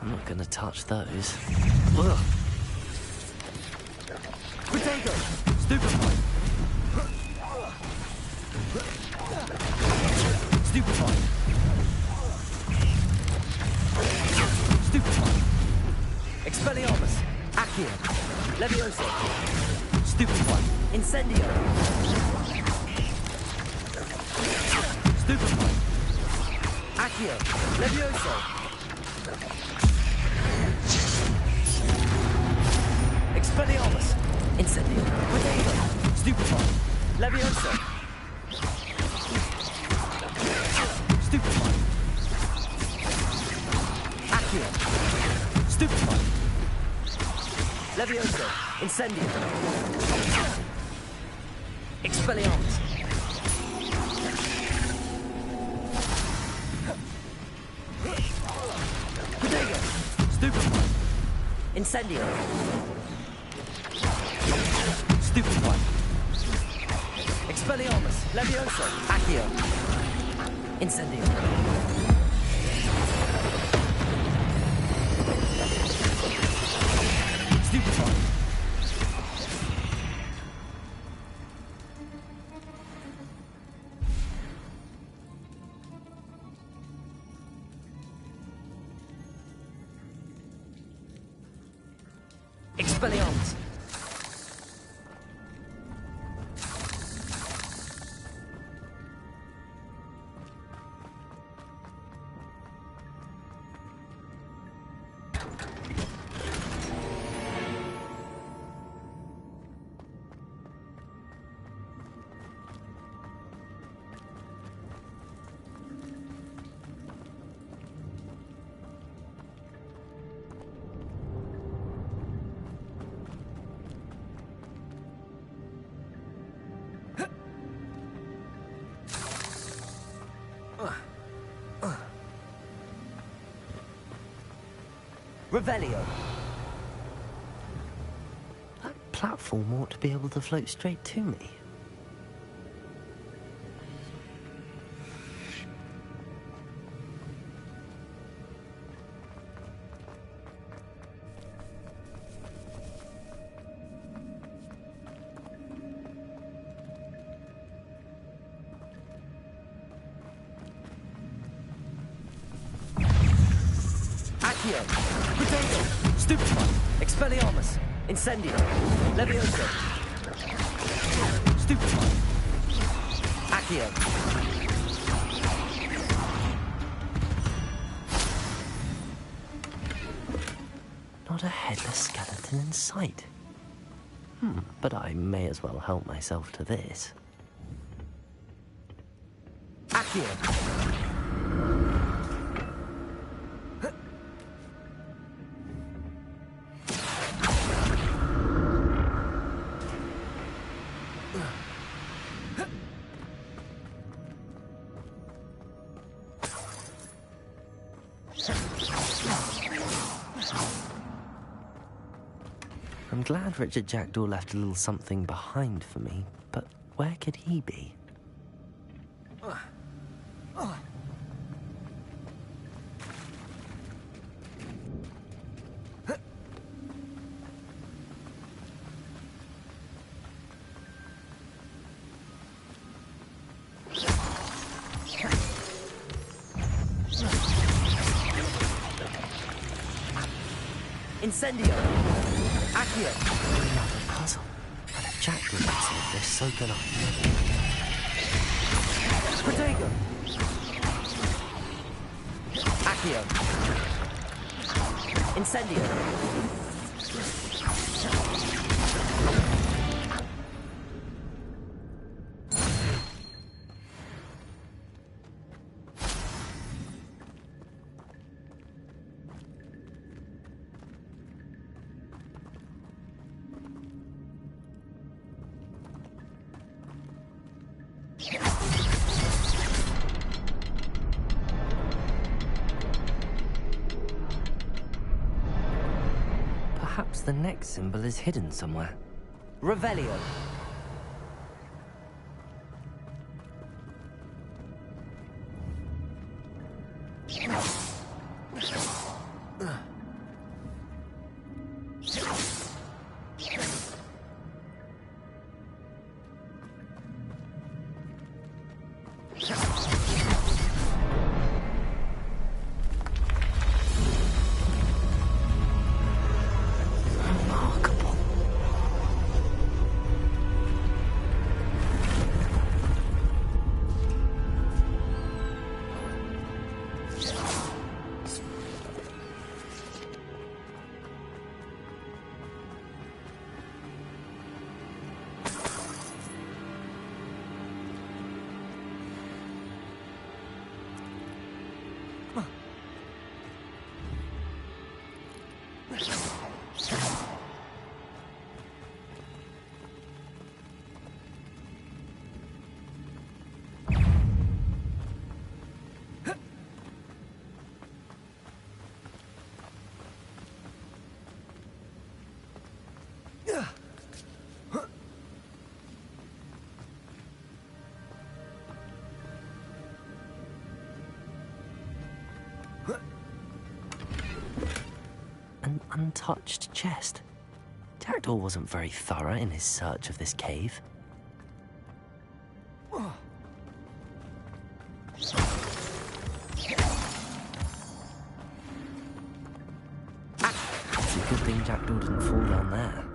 I'm not gonna touch those. Ugh. Potato! Stupefy! Stupefy! Stupefy! Expelliarmus! Accio! Levioso! Stupefy! Incendio! Stupefy! Accio! Levioso! Expelliarmus! Incendio! Potato! Stupefy! Levioso! Stupefy! Accio! Stupefy! Levioso! Incendio! Expelliarmus! Potato! Stupefy! Incendio! Stupefy! Expelliarmus! Levioso! Accio! Incendio! Stupefy! Expelliarmus! Revelio. That platform ought to be able to float straight to me. Accio! Potato! Stupefy! Expelliarmus! Incendio! Levioso! Stupefy! Accio! Not a headless skeleton in sight. But I may as well help myself to this. Accio! I'm glad Richard Jackdaw left a little something behind for me, but where could he be? Incendio! Accio! Another puzzle. And if Jackdaw can solve this, so can I. Protego! Accio! Incendio! Perhaps the next symbol is hidden somewhere. Revelio. An untouched chest. Jackdaw wasn't very thorough in his search of this cave. It's a good thing Jackdaw didn't fall down there.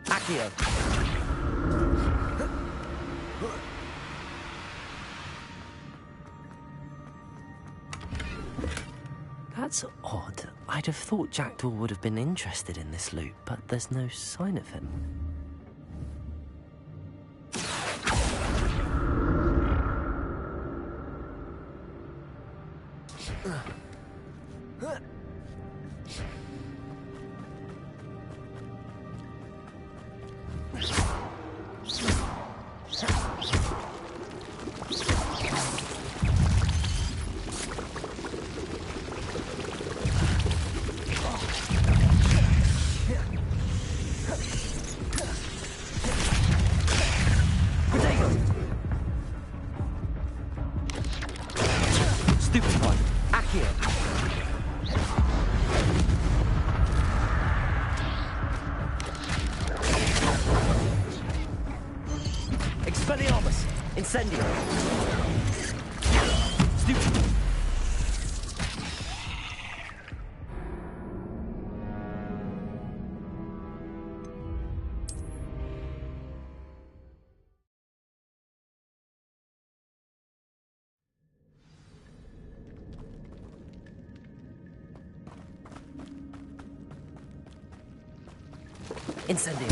Accio. That's odd. I'd have thought Jackdaw would have been interested in this loot, but there's no sign of him. Stupid one. Accio. Expelliarmus. Incendio. Stupid. Incendio.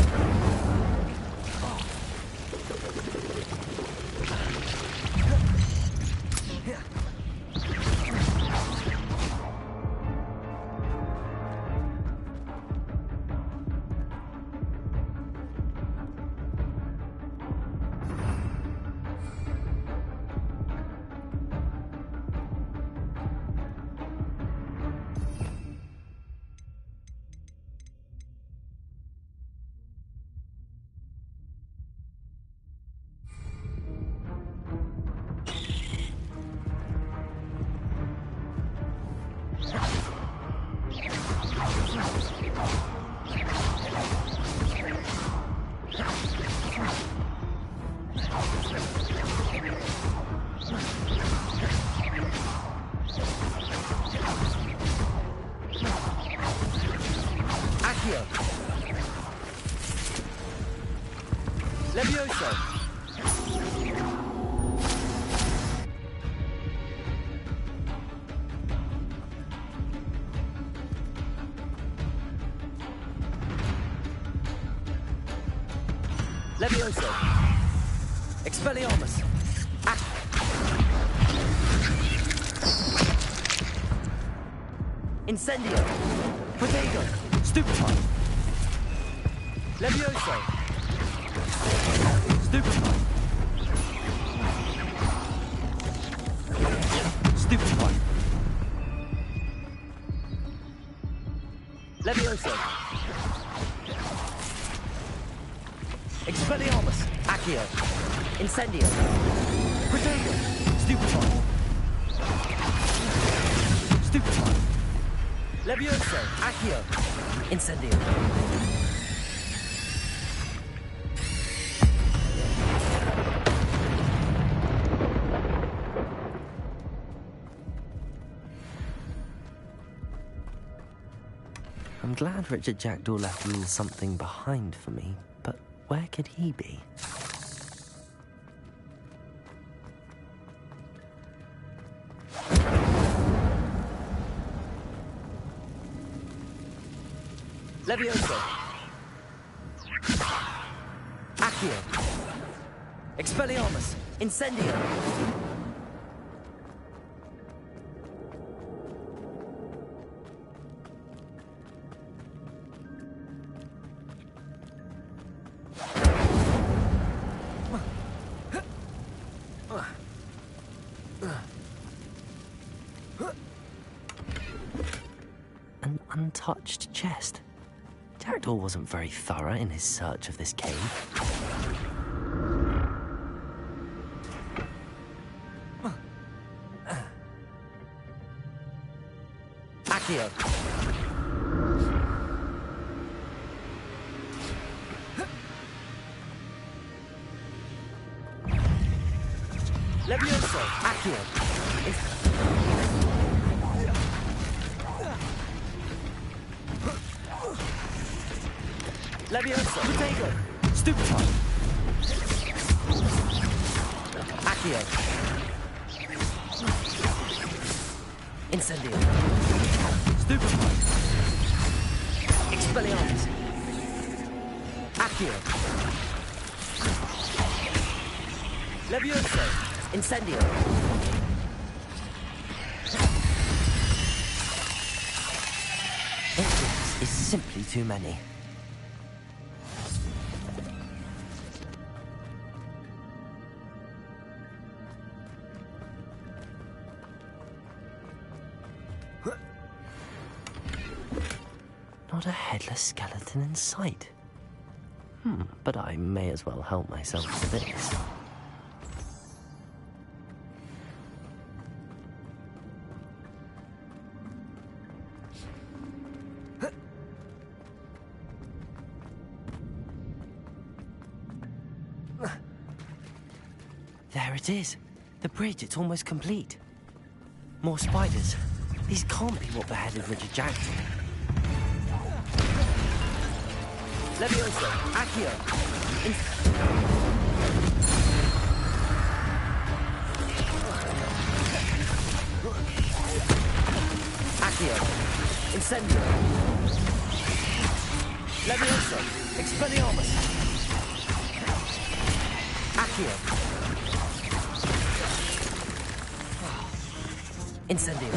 Accio. Levioso. Levioso. Expelliarmus. Incendio. Protego. Stupefy. Levioso. Stupefy. Stupefy. Levioso. Expelliarmus. Accio. Incendio. Protego. Stupefy. Stupefy. Levioso. Accio. Incendio. I'm glad Richard Jackdaw left a little something behind for me, but where could he be? Levioso. Accio. Expelliarmus. Incendio. An untouched chest. Jackdaw wasn't very thorough in his search of this cave. Accio. Levioso. Accio. Levioso. Protego. Stupefy. Accio. Incendio. Stupefy. Expelliarmus. Accio. Levioso. Incendio. This is simply too many. Not a headless skeleton in sight. But I may as well help myself to this. There it is. The bridge, it's almost complete. More spiders. These can't be what beheaded Richard Jackdaw. Levioso. Accio. Accio. Incendio. Levioso. Expelliarmus. Accio. Incendio.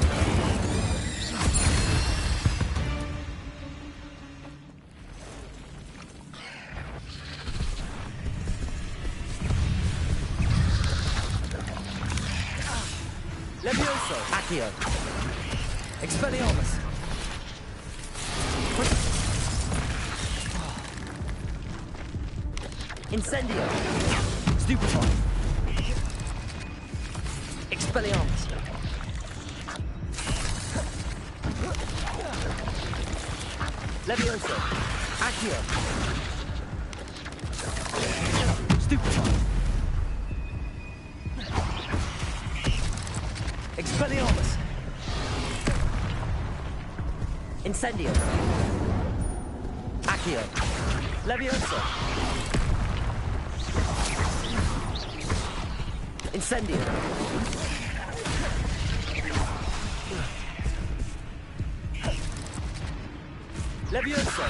Levioso. Accio. Expelliarmus. Incendio. Stupefy. Expelliarmus. Levioso. Accio. Stupefy. Expelliarmus. Incendio. Accio. Levioso. Incendio. Levioso.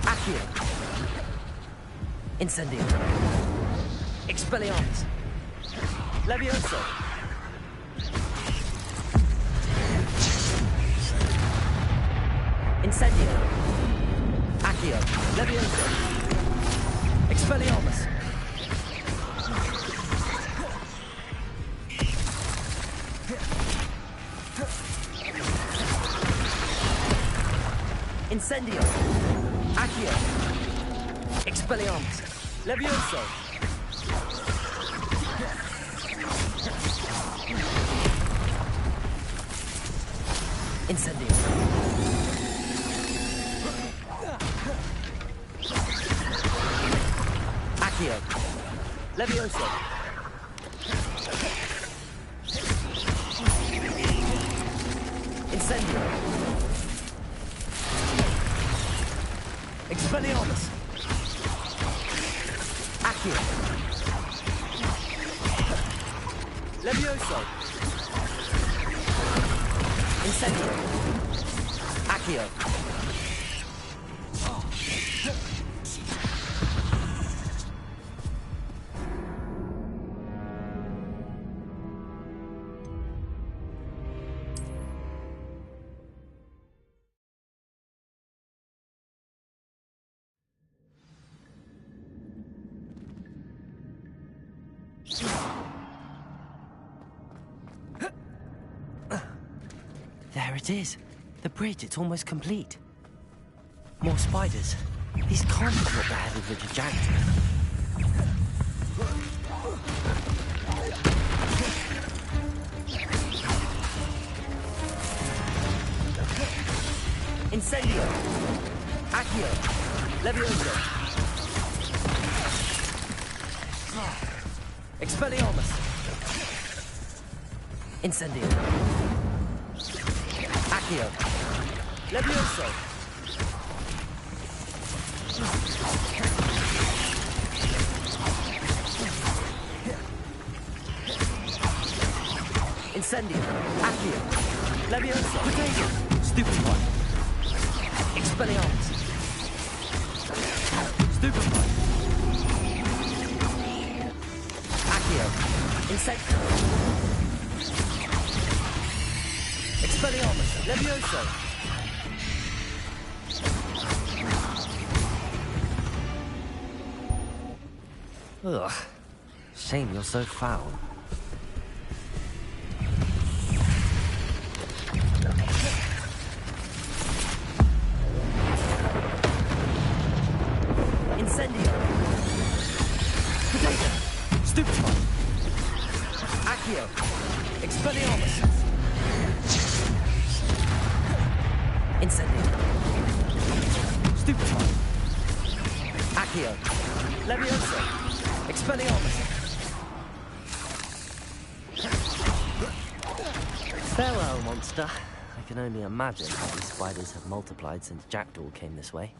Accio. Incendio. Expelliarmus. Levioso. Incendio. Accio. Levioso. Expelliarmus. Incendio. Accio. Expelliarmus. Levioso. Incendio. Accio. Levioso. Incendio. Expelliarmus. Accio. Levioso. Incendio. Accio. There it is. The bridge, it's almost complete. More spiders. These can't be what the head of Richard Jack Incendio. Accio. Levioso. Expelliarmus. Incendio. Accio. Levioso. Incendio. Accio. Levioso. Potato. Stupefy. Expelliarmus. Stupefy. Accio. Incendio. Expelliarmus. Levioso. Ugh. Shame you're so foul. Incendio. Potato. Stupefy. Accio. Expelliarmus. Incendio. Stupefy. Accio. Levioso. Expelliarmus. Farewell, monster. I can only imagine how these spiders have multiplied since Jackdaw came this way.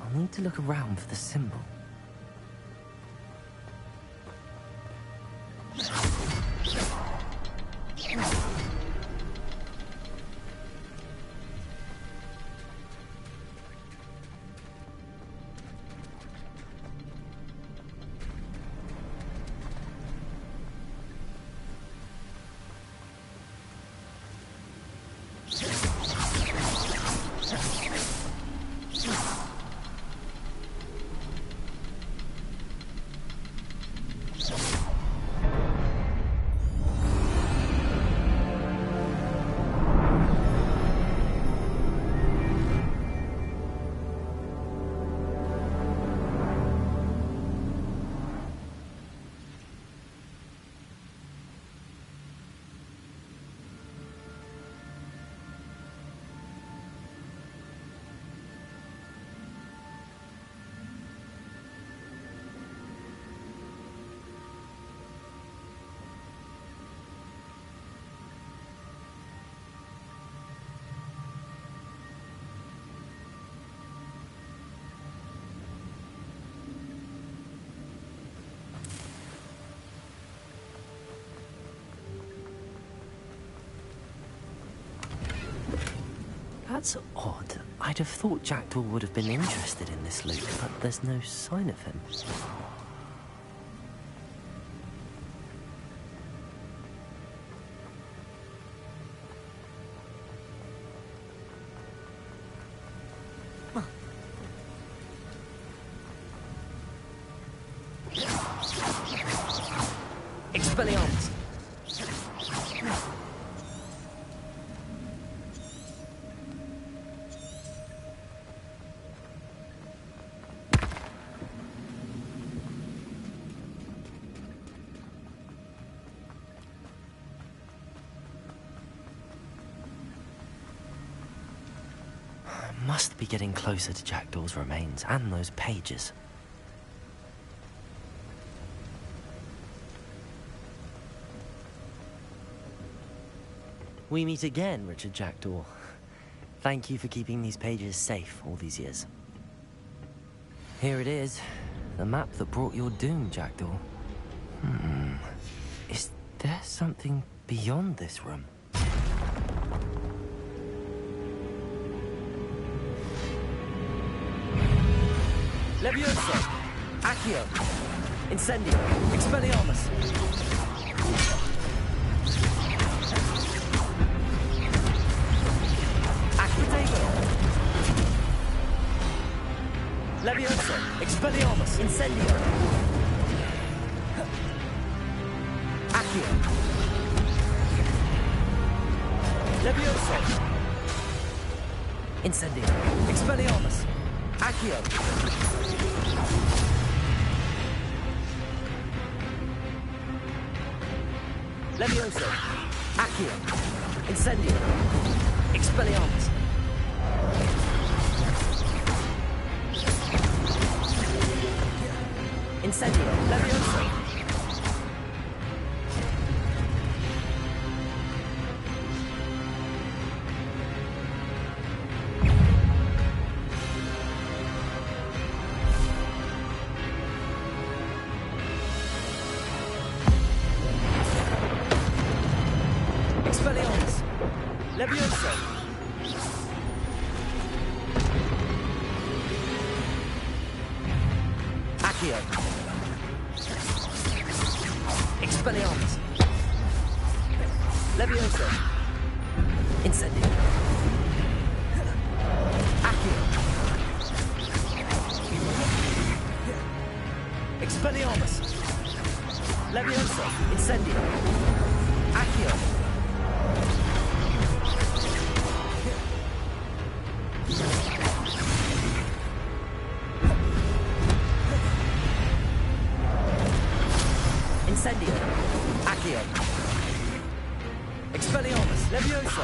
I'll need to look around for the symbol. That's odd. I'd have thought Jackdaw would have been interested in this loot, but there's no sign of him. Expelliarmus! Must be getting closer to Jackdaw's remains and those pages. We meet again, Richard Jackdaw. Thank you for keeping these pages safe all these years. Here it is, the map that brought your doom, Jackdaw. Is there something beyond this room? Levioso! Accio! Incendio! Expelliarmus! Acquitego! Levioso! Expelliarmus! Incendio! Accio! Levioso! Incendio! Expelliarmus! Accio! Levioso! Accio! Incendio! Expelliarmus! Incendio! Levioso! Expelliarmus! Levioso! Accio! Expelliarmus! Levioso! Incendio! Accio! Expelliarmus! Levioso! Incendio! Accio! Incendio! Accio! Expelliarmus! Levioso!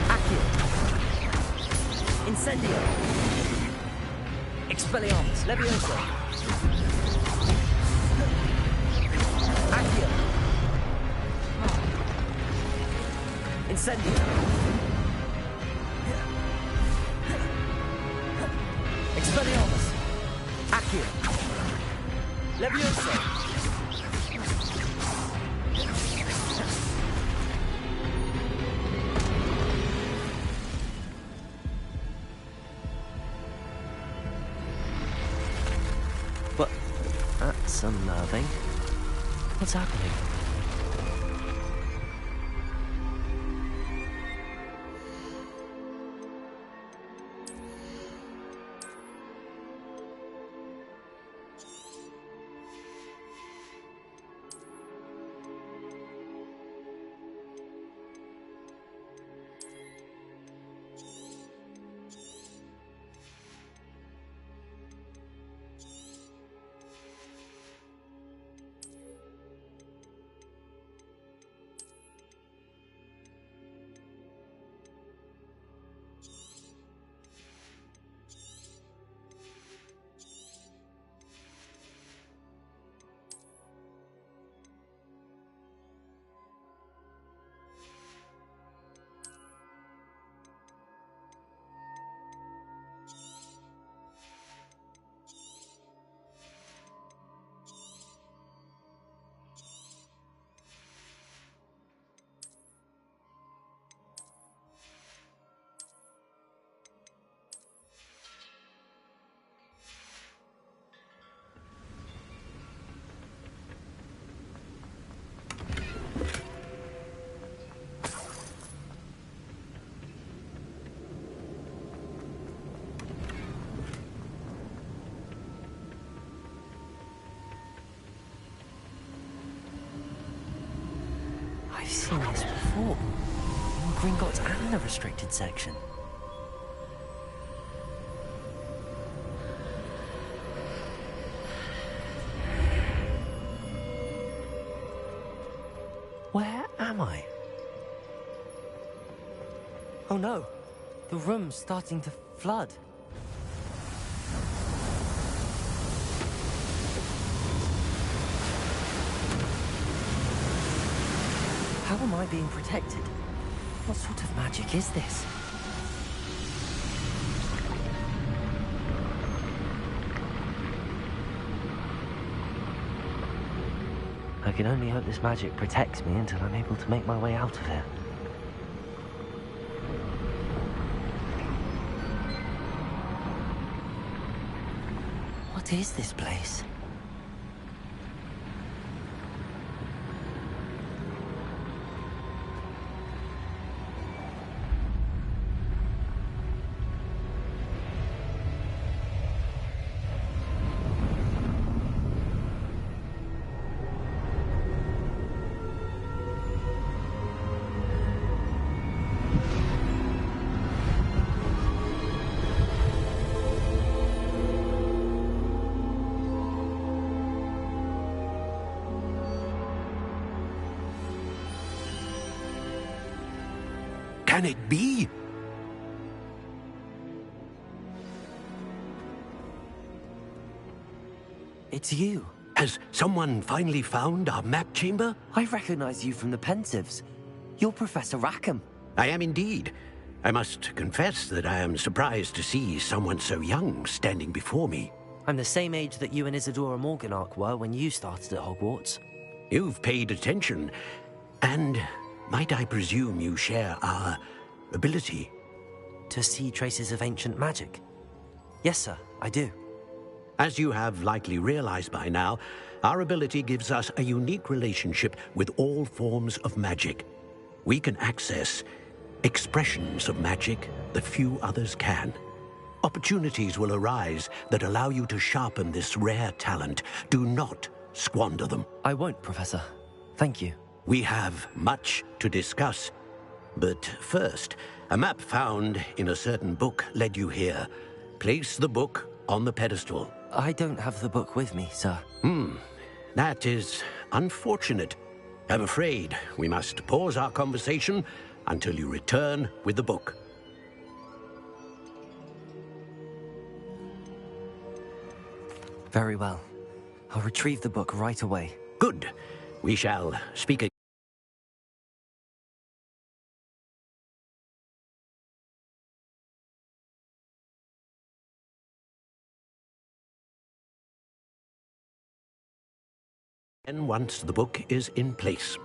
Accio! Incendio! Expelliarmus! Levioso! Accio! Incendio! Expelliarmus! Accio! Levioso! But that's unnerving. What's happening? I've seen this before. In Gringotts and the restricted section. Where am I? Oh no, the room's starting to flood. How am I being protected? What sort of magic is this? I can only hope this magic protects me until I'm able to make my way out of here. What is this place? Can it be? It's you. Has someone finally found our map chamber? I recognize you from the Pensives. You're Professor Rackham. I am indeed. I must confess that I am surprised to see someone so young standing before me. I'm the same age that you and Isadora Morganach were when you started at Hogwarts. You've paid attention, and might I presume you share our ability? To see traces of ancient magic? Yes, sir, I do. As you have likely realized by now, our ability gives us a unique relationship with all forms of magic. We can access expressions of magic that few others can. Opportunities will arise that allow you to sharpen this rare talent. Do not squander them. I won't, Professor. Thank you. We have much to discuss. But first, a map found in a certain book led you here. Place the book on the pedestal. I don't have the book with me, sir. That is unfortunate. I'm afraid we must pause our conversation until you return with the book. Very well. I'll retrieve the book right away. Good. We shall speak again. And once the book is in place.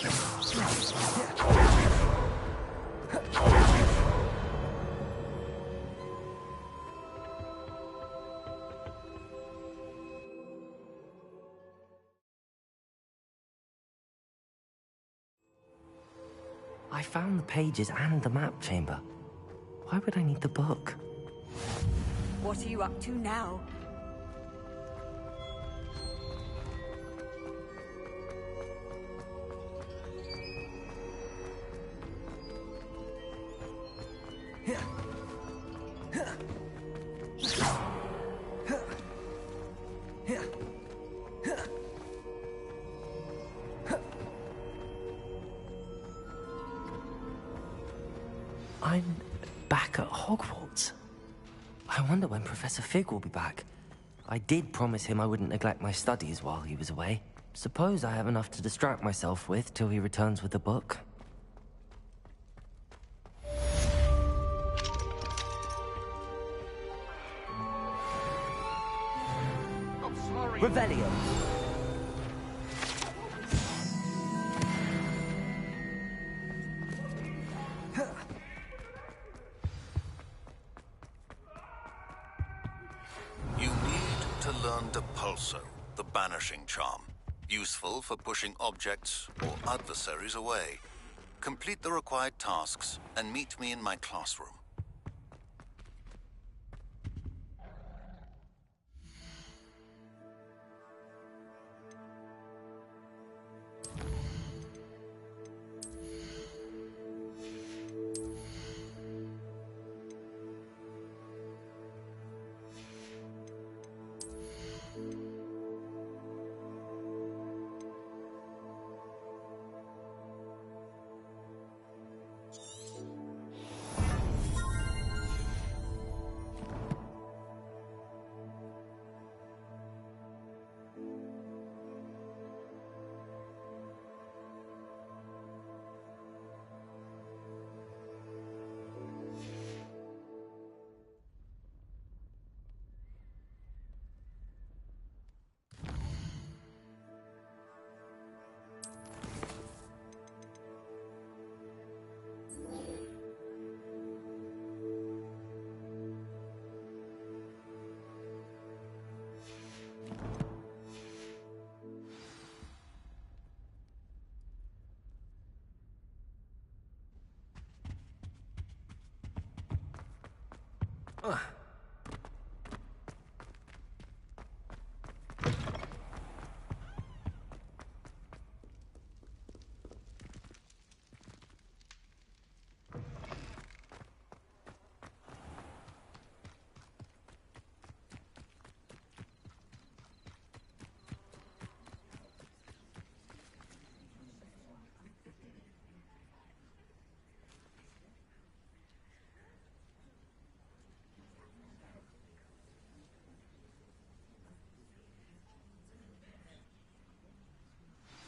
I found the pages and the map chamber. Why would I need the book? What are you up to now? I'm back at Hogwarts. I wonder when Professor Fig will be back. I did promise him I wouldn't neglect my studies while he was away. Suppose I have enough to distract myself with till he returns with the book. Revelio. You need to learn Depulso, the banishing charm. Useful for pushing objects or adversaries away. Complete the required tasks and meet me in my classroom.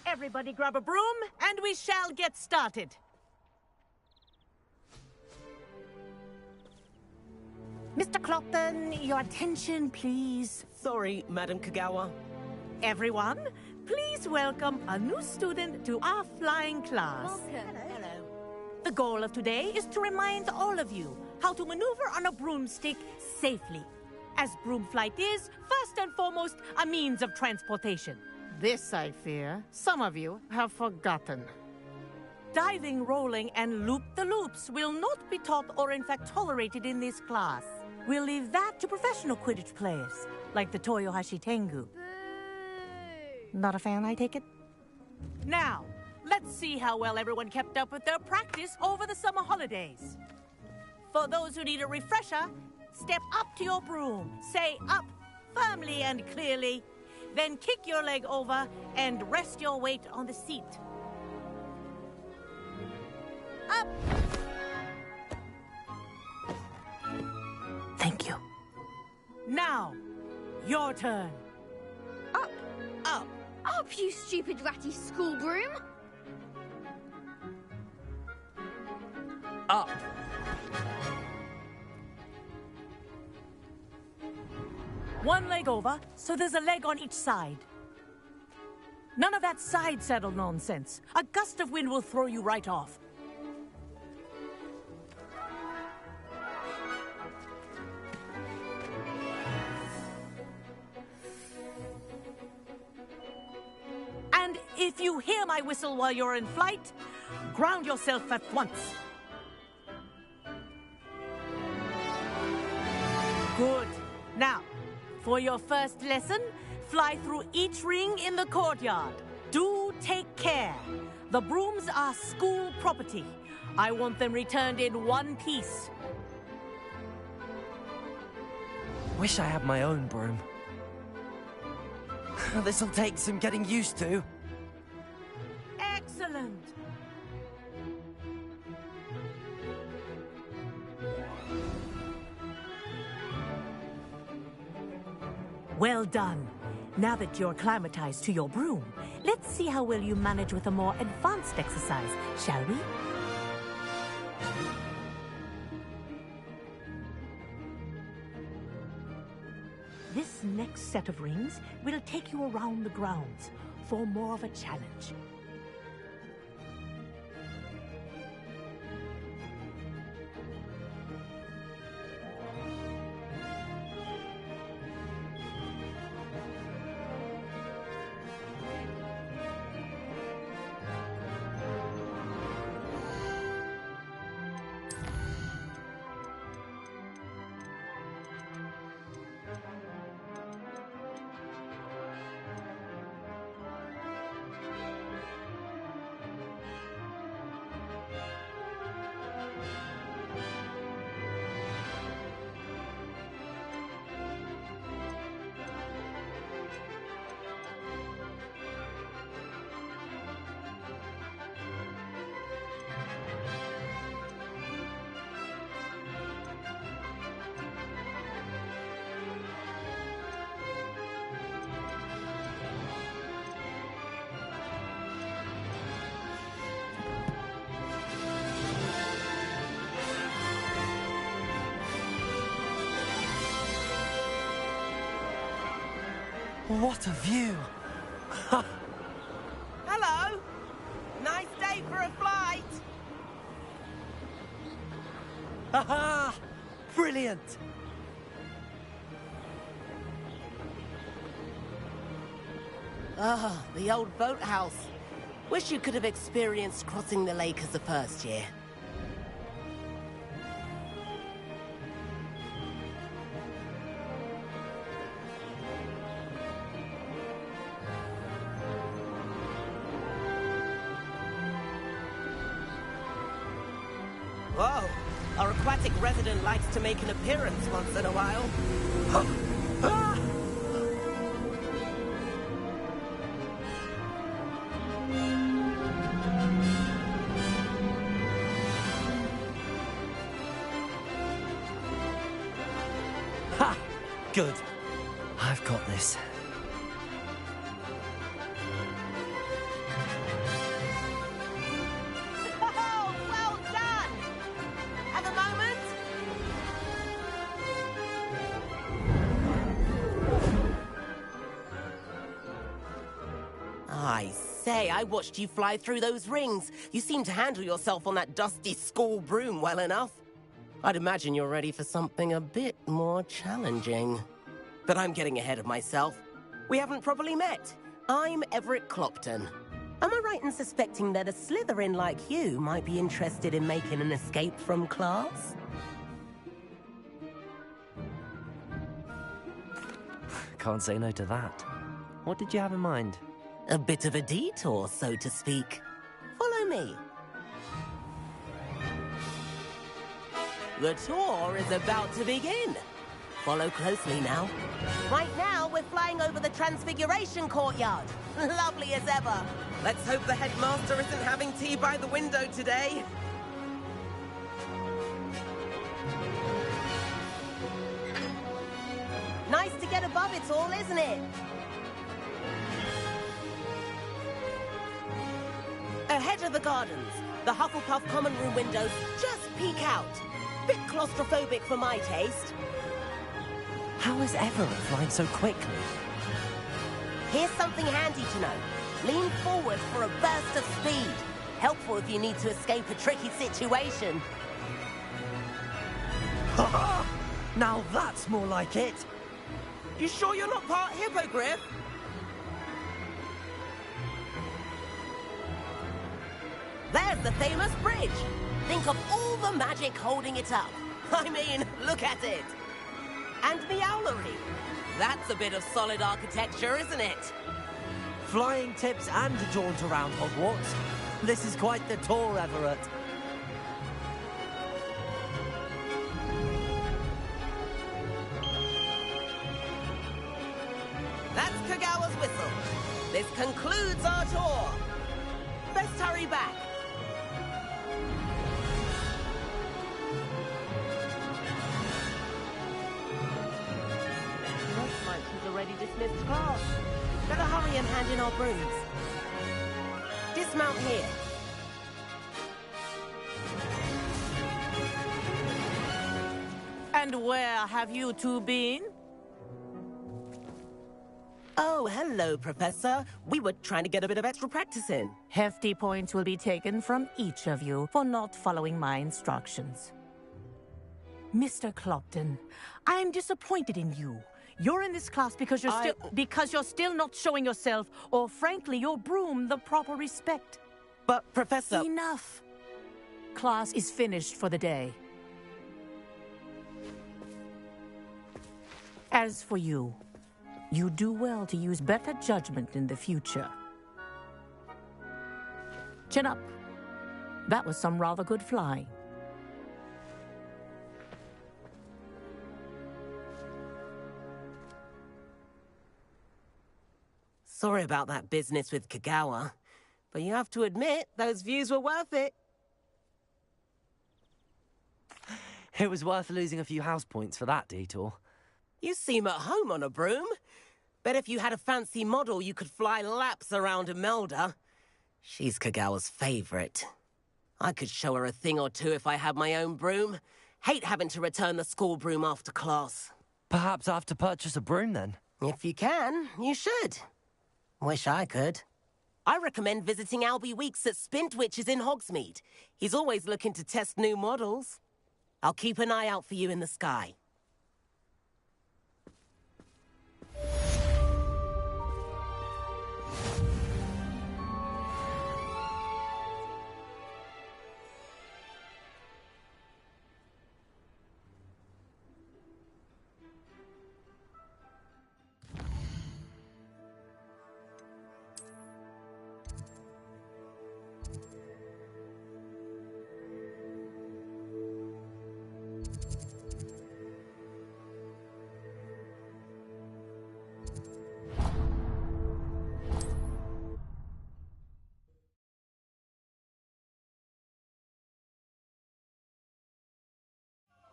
Everybody grab a broom, and we shall get started. Mr. Clopton, your attention, please. Sorry, Madam Kagawa. Everyone, please welcome a new student to our flying class. Hello. The goal of today is to remind all of you how to maneuver on a broomstick safely, as broom flight is, first and foremost, a means of transportation. This, I fear, some of you have forgotten. Diving, rolling, and loop-the-loops will not be taught or in fact tolerated in this class. We'll leave that to professional Quidditch players, like the Toyohashi Tengu. Not a fan, I take it? Now, let's see how well everyone kept up with their practice over the summer holidays. For those who need a refresher, step up to your broom, say up firmly and clearly, then kick your leg over and rest your weight on the seat. Up! Thank you. Now, your turn. Up. Up. Up, you stupid ratty school broom. Up. One leg over, so there's a leg on each side. None of that side saddle nonsense. A gust of wind will throw you right off. And if you hear my whistle while you're in flight, ground yourself at once. Good. Now, for your first lesson, fly through each ring in the courtyard. Do take care. The brooms are school property. I want them returned in one piece. Wish I had my own broom. This'll take some getting used to. Excellent. Well done. Now that you're acclimatized to your broom, let's see how well you manage with a more advanced exercise, shall we? This next set of rings will take you around the grounds for more of a challenge. What a view! Hello! Nice day for a flight! Aha! Brilliant! Ah, the old boathouse. Wish you could have experienced crossing the lake as a first year. Whoa! Our aquatic resident likes to make an appearance once in a while. Ha! Good. I've got this. Oh, well done! At the moment... I say, I watched you fly through those rings. You seem to handle yourself on that dusty school broom well enough. I'd imagine you're ready for something a bit more challenging. But I'm getting ahead of myself. We haven't properly met. I'm Everett Clopton. Am I right in suspecting that a Slytherin like you might be interested in making an escape from class? Can't say no to that. What did you have in mind? A bit of a detour, so to speak. Follow me. The tour is about to begin. Follow closely now. Right now, we're flying over the Transfiguration Courtyard. Lovely as ever. Let's hope the headmaster isn't having tea by the window today. Nice to get above it all, isn't it? Ahead of the gardens, the Hufflepuff common room windows just peek out. Bit claustrophobic for my taste. How is Everett flying so quickly? Here's something handy to know. Lean forward for a burst of speed. Helpful if you need to escape a tricky situation. Now that's more like it. You sure you're not part hippogriff? There's the famous bridge. Think of all the magic holding it up. I mean, look at it. And the owlery. That's a bit of solid architecture, isn't it? Flying tips and a jaunt around Hogwarts. This is quite the tour, Everett. That's Kagawa's whistle. This concludes our tour. Best hurry back. Looks like she's already dismissed class. Better hurry and hand in our brooms. Dismount here. And where have you two been? Oh, hello, Professor. We were trying to get a bit of extra practice in. Hefty points will be taken from each of you for not following my instructions. Mr. Clopton, I am disappointed in you. You're in this class because you're still not showing yourself, or frankly, your broom, the proper respect. But, Professor... Enough. Class is finished for the day. As for you, you do well to use better judgment in the future. Chin up. That was some rather good flying. Sorry about that business with Kagawa, but you have to admit, those views were worth it. It was worth losing a few house points for that detour. You seem at home on a broom. Bet if you had a fancy model, you could fly laps around Imelda. She's Kagawa's favorite. I could show her a thing or two if I had my own broom. Hate having to return the school broom after class. Perhaps I have to purchase a broom then. If you can, you should. Wish I could. I recommend visiting Albie Weeks at Spintwitches in Hogsmeade. He's always looking to test new models. I'll keep an eye out for you in the sky.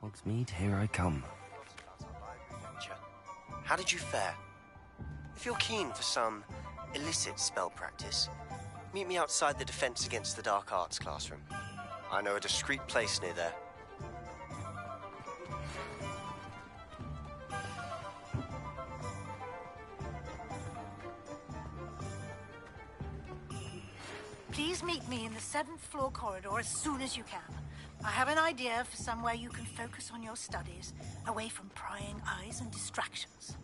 Hogsmeade, here I come. How did you fare? If you're keen for some illicit spell practice, meet me outside the Defense Against the Dark Arts classroom. I know a discreet place near there. Please meet me in the 7th floor corridor as soon as you can. I have an idea for somewhere you can focus on your studies, away from prying eyes and distractions.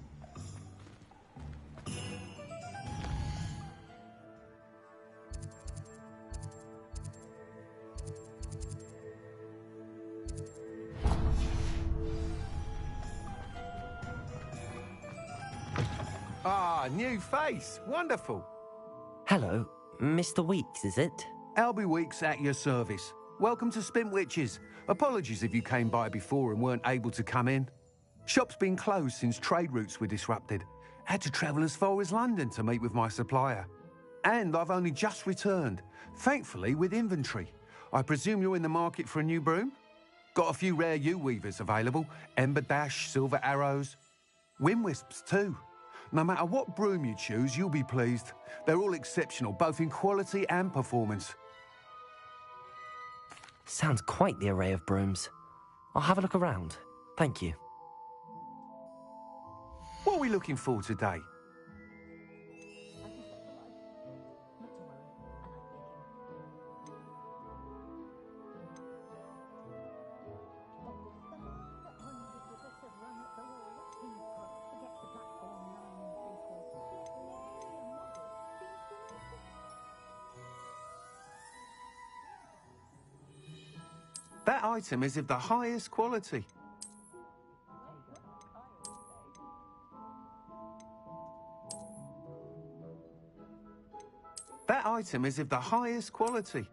Ah, new face. Wonderful. Hello, Mr. Weeks, is it? Albie Weeks at your service. Welcome to Spintwitches. Apologies if you came by before and weren't able to come in. Shop's been closed since trade routes were disrupted. Had to travel as far as London to meet with my supplier. And I've only just returned, thankfully with inventory. I presume you're in the market for a new broom? Got a few rare U-weavers available. Ember Dash, Silver Arrows. Wind Wisps too. No matter what broom you choose, you'll be pleased. They're all exceptional, both in quality and performance. Sounds quite the array of brooms. I'll have a look around. Thank you. What are we looking for today? That item is of the highest quality. That item is of the highest quality.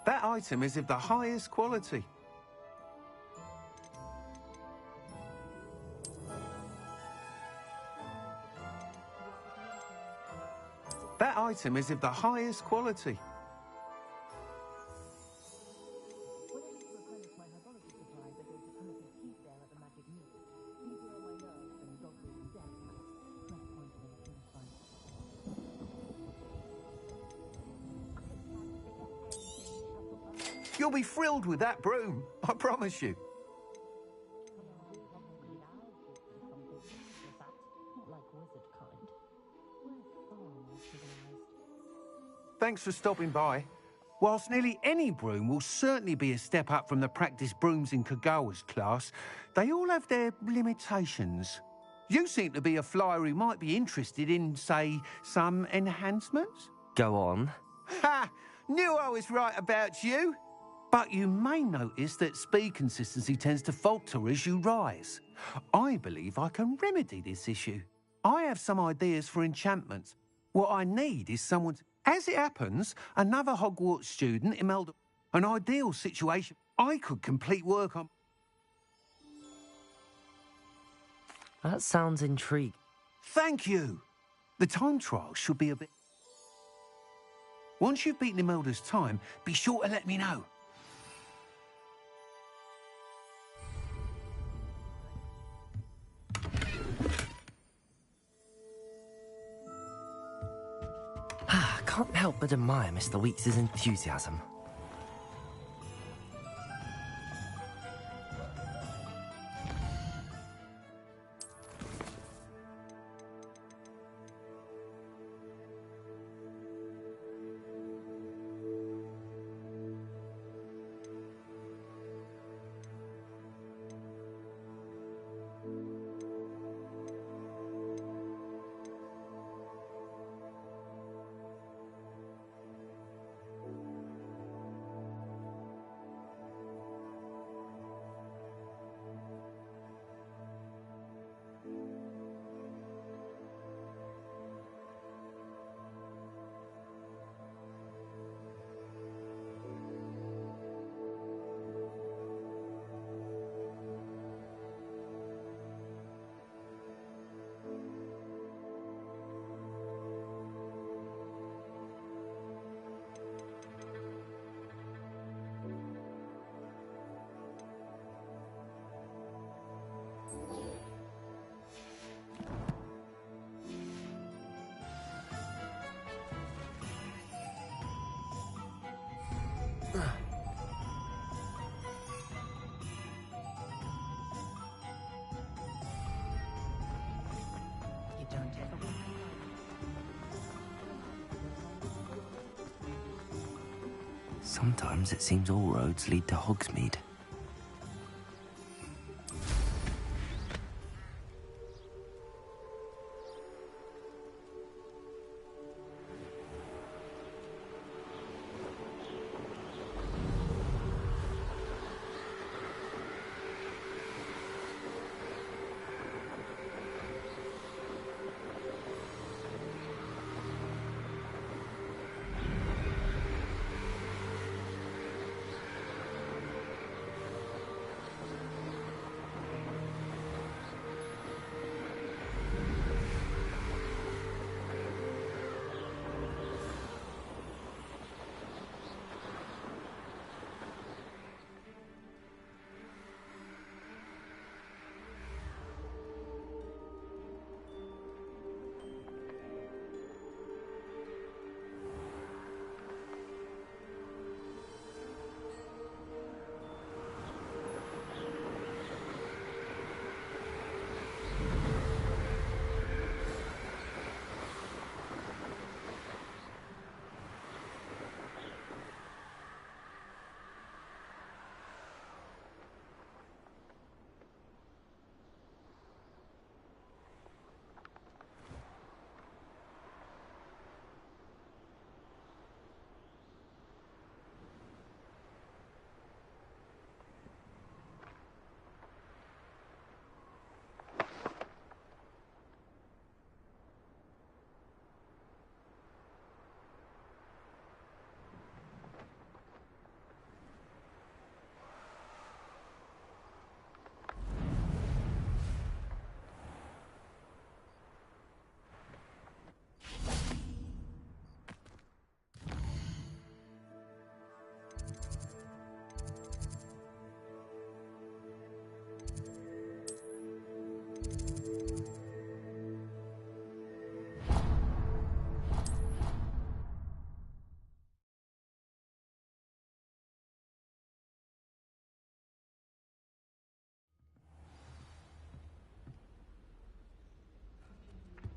That item is of the highest quality. That item is of the highest quality. You'll be thrilled with that broom, I promise you. Thanks for stopping by. Whilst nearly any broom will certainly be a step up from the practice brooms in Kagawa's class, they all have their limitations. You seem to be a flyer who might be interested in, say, some enhancements? Go on. Ha! Knew I was right about you. But you may notice that speed consistency tends to falter as you rise. I believe I can remedy this issue. I have some ideas for enchantments. What I need is someone to... As it happens, another Hogwarts student, Imelda, an ideal situation. I could complete work on... That sounds intriguing. Thank you. The time trial should be a bit... Once you've beaten Imelda's time, be sure to let me know. Can't help but admire Mr. Weeks' enthusiasm. Sometimes it seems all roads lead to Hogsmeade.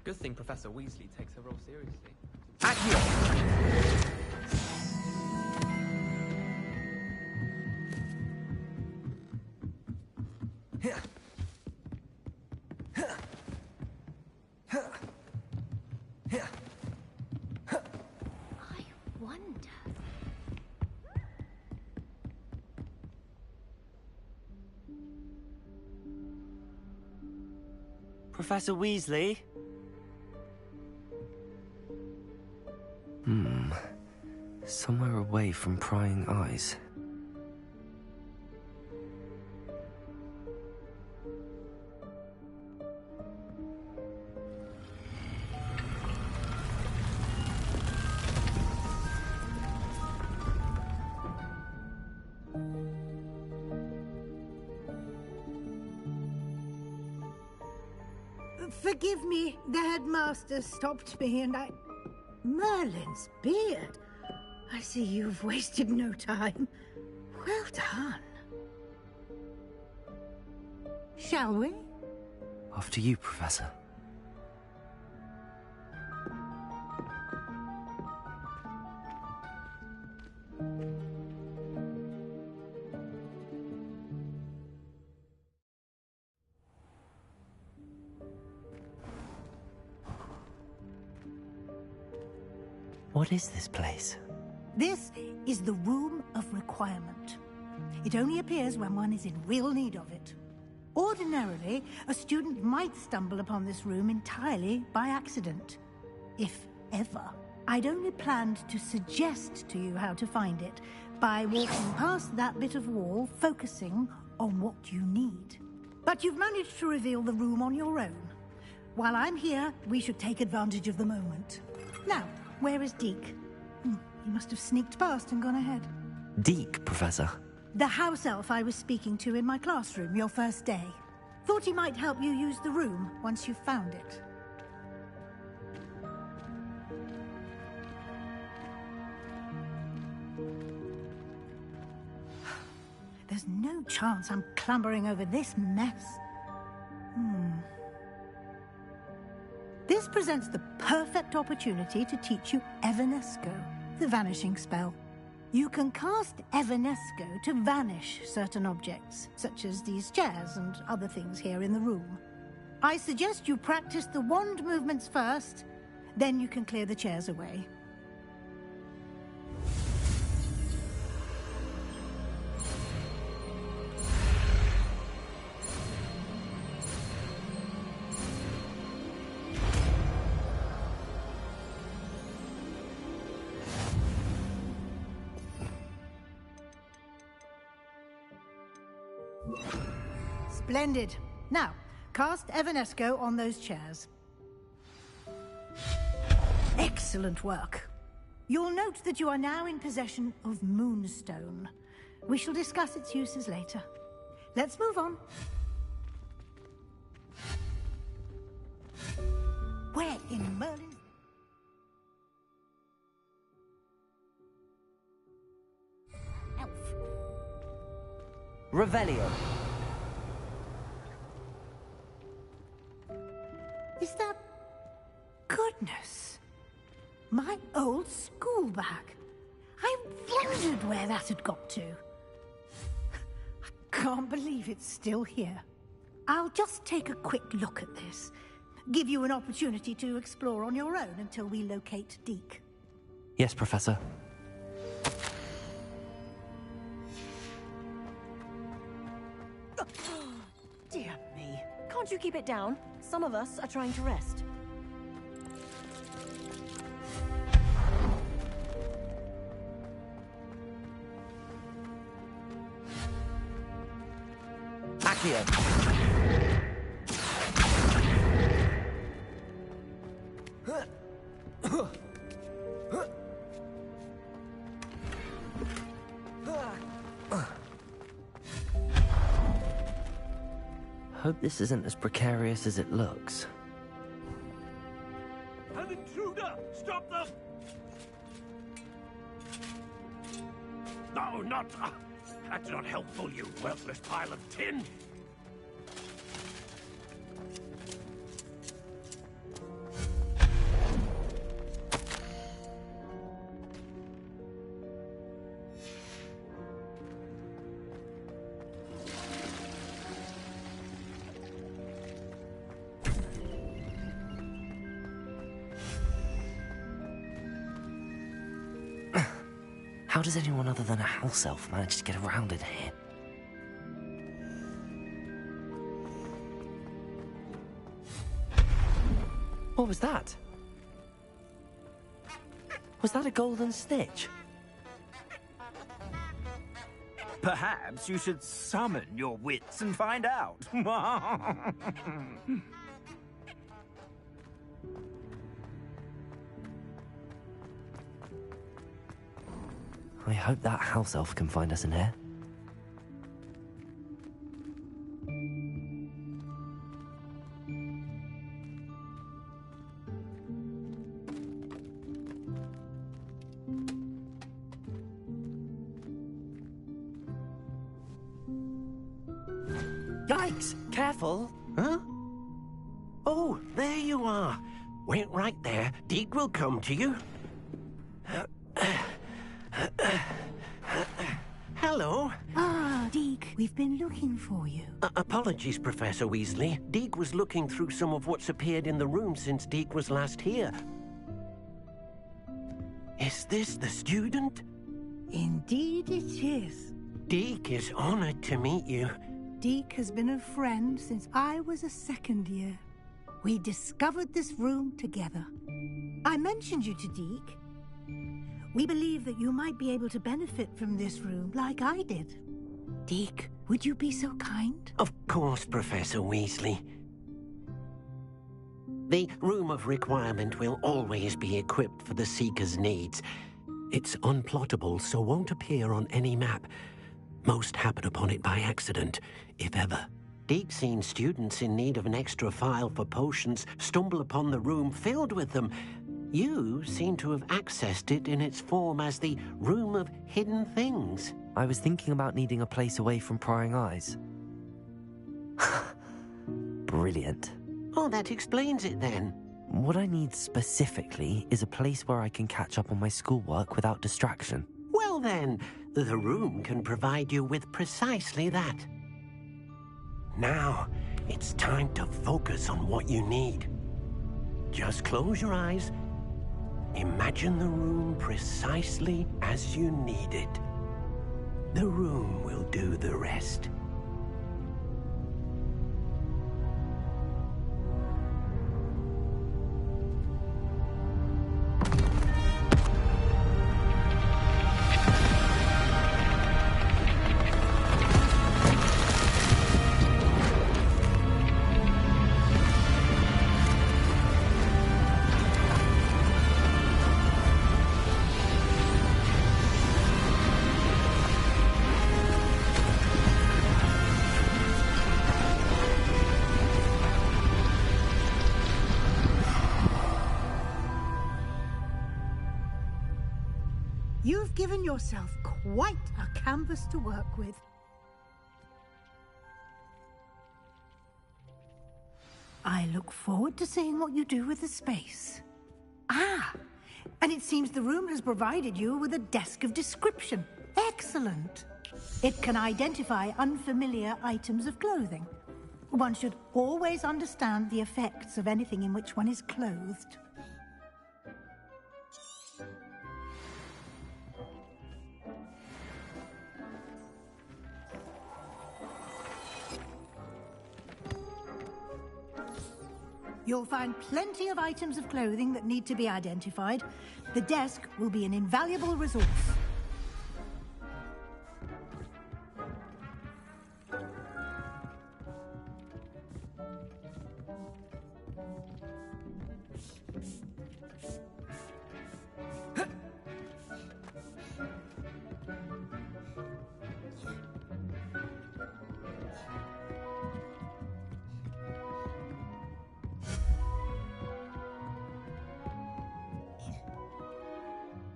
Good thing Professor Weasley takes her role seriously. I wonder. Professor Weasley? Somewhere away from prying eyes. Forgive me, the headmaster stopped me and I... Merlin's beard. I see you've wasted no time. Well done. Shall we? After you, Professor. What is this place? This is the Room of Requirement. It only appears when one is in real need of it. Ordinarily, a student might stumble upon this room entirely by accident. If ever. I'd only planned to suggest to you how to find it by walking past that bit of wall, focusing on what you need. But you've managed to reveal the room on your own. While I'm here, we should take advantage of the moment. Now, where is Deke? He must have sneaked past and gone ahead. Deke, Professor. The house elf I was speaking to in my classroom your first day. Thought he might help you use the room once you've found it. There's no chance I'm clambering over this mess. This presents the perfect opportunity to teach you Evanesco, the vanishing spell. You can cast Evanesco to vanish certain objects, such as these chairs and other things here in the room. I suggest you practice the wand movements first, then you can clear the chairs away. Splendid. Now, cast Evanesco on those chairs. Excellent work. You'll note that you are now in possession of Moonstone. We shall discuss its uses later. Let's move on. Where in Merlin? Elf. Revelio. Is that... Goodness. My old school bag. I wondered where that had got to. I can't believe it's still here. I'll just take a quick look at this. Give you an opportunity to explore on your own until we locate Deke. Yes, Professor. Dear me. Can't you keep it down? Some of us are trying to rest. Accio. Hope this isn't as precarious as it looks. An intruder! Stop them! No, not... that's not helpful, you worthless pile of tin! How does anyone other than a house elf manage to get around in here? What was that? Was that a golden snitch? Perhaps you should summon your wits and find out. I hope that house elf can find us in here. Yikes! Careful! Huh? Oh, there you are. Wait right there. Deke will come to you. Hello. Ah, Deke, we've been looking for you. Apologies, Professor Weasley. Deke was looking through some of what's appeared in the room since Deke was last here. Is this the student? Indeed it is. Deke is honored to meet you. Deke has been a friend since I was a second year. We discovered this room together. I mentioned you to Deke. We believe that you might be able to benefit from this room like I did. Deke, would you be so kind? Of course, Professor Weasley. The Room of Requirement will always be equipped for the Seeker's needs. It's unplottable, so won't appear on any map. Most happen upon it by accident, if ever. Deke's seen students in need of an extra file for potions stumble upon the room filled with them. You seem to have accessed it in its form as the Room of Hidden Things. I was thinking about needing a place away from prying eyes. Brilliant. Oh, that explains it then. What I need specifically is a place where I can catch up on my schoolwork without distraction. Well then, the room can provide you with precisely that. Now, it's time to focus on what you need. Just close your eyes. Imagine the room precisely as you need it. The room will do the rest. You've given yourself quite a canvas to work with. I look forward to seeing what you do with the space. Ah, and it seems the room has provided you with a desk of description. Excellent. It can identify unfamiliar items of clothing. One should always understand the effects of anything in which one is clothed. You'll find plenty of items of clothing that need to be identified. The desk will be an invaluable resource.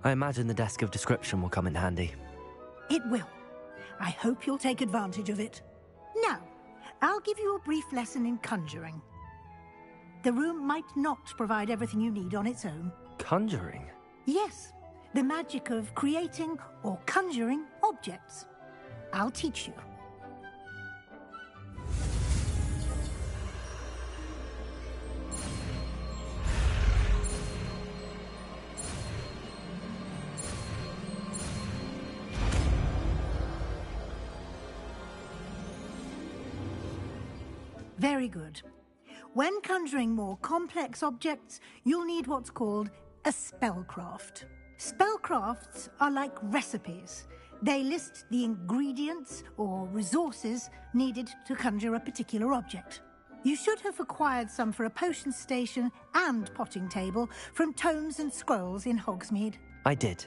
I imagine the desk of description will come in handy. It will. I hope you'll take advantage of it. Now, I'll give you a brief lesson in conjuring. The room might not provide everything you need on its own. Conjuring? Yes, the magic of creating or conjuring objects. I'll teach you. Very good. When conjuring more complex objects, you'll need what's called a spellcraft. Spellcrafts are like recipes. They list the ingredients or resources needed to conjure a particular object. You should have acquired some for a potion station and potting table from tomes and scrolls in Hogsmeade. I did.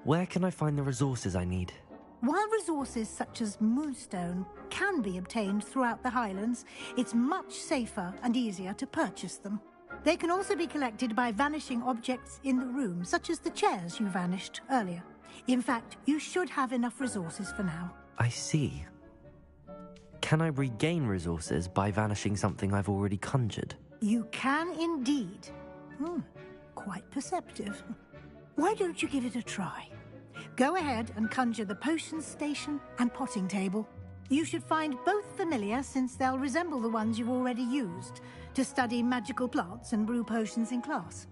Where can I find the resources I need? While resources such as moonstone can be obtained throughout the Highlands, it's much safer and easier to purchase them. They can also be collected by vanishing objects in the room, such as the chairs you vanished earlier. In fact, you should have enough resources for now. I see. Can I regain resources by vanishing something I've already conjured? You can indeed. Quite perceptive. Why don't you give it a try? Go ahead and conjure the potion station and potting table. You should find both familiar, since they'll resemble the ones you've already used to study magical plants and brew potions in class.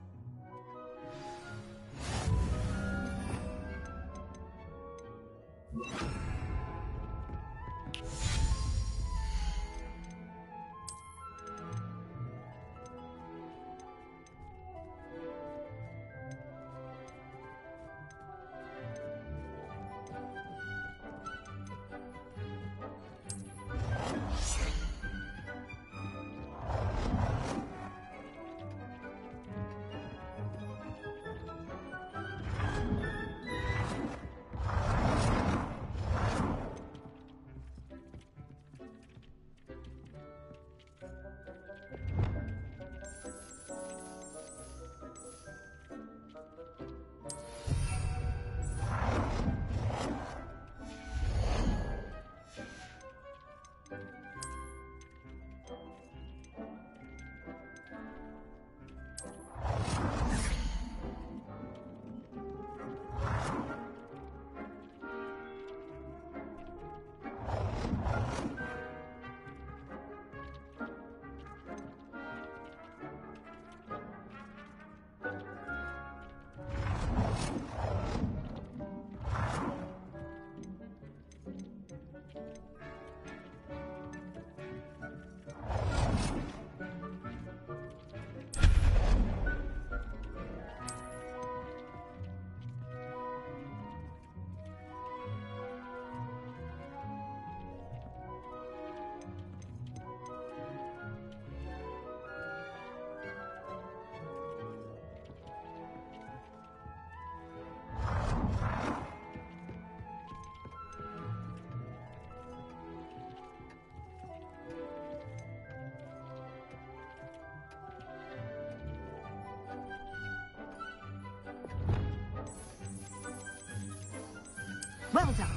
Well done.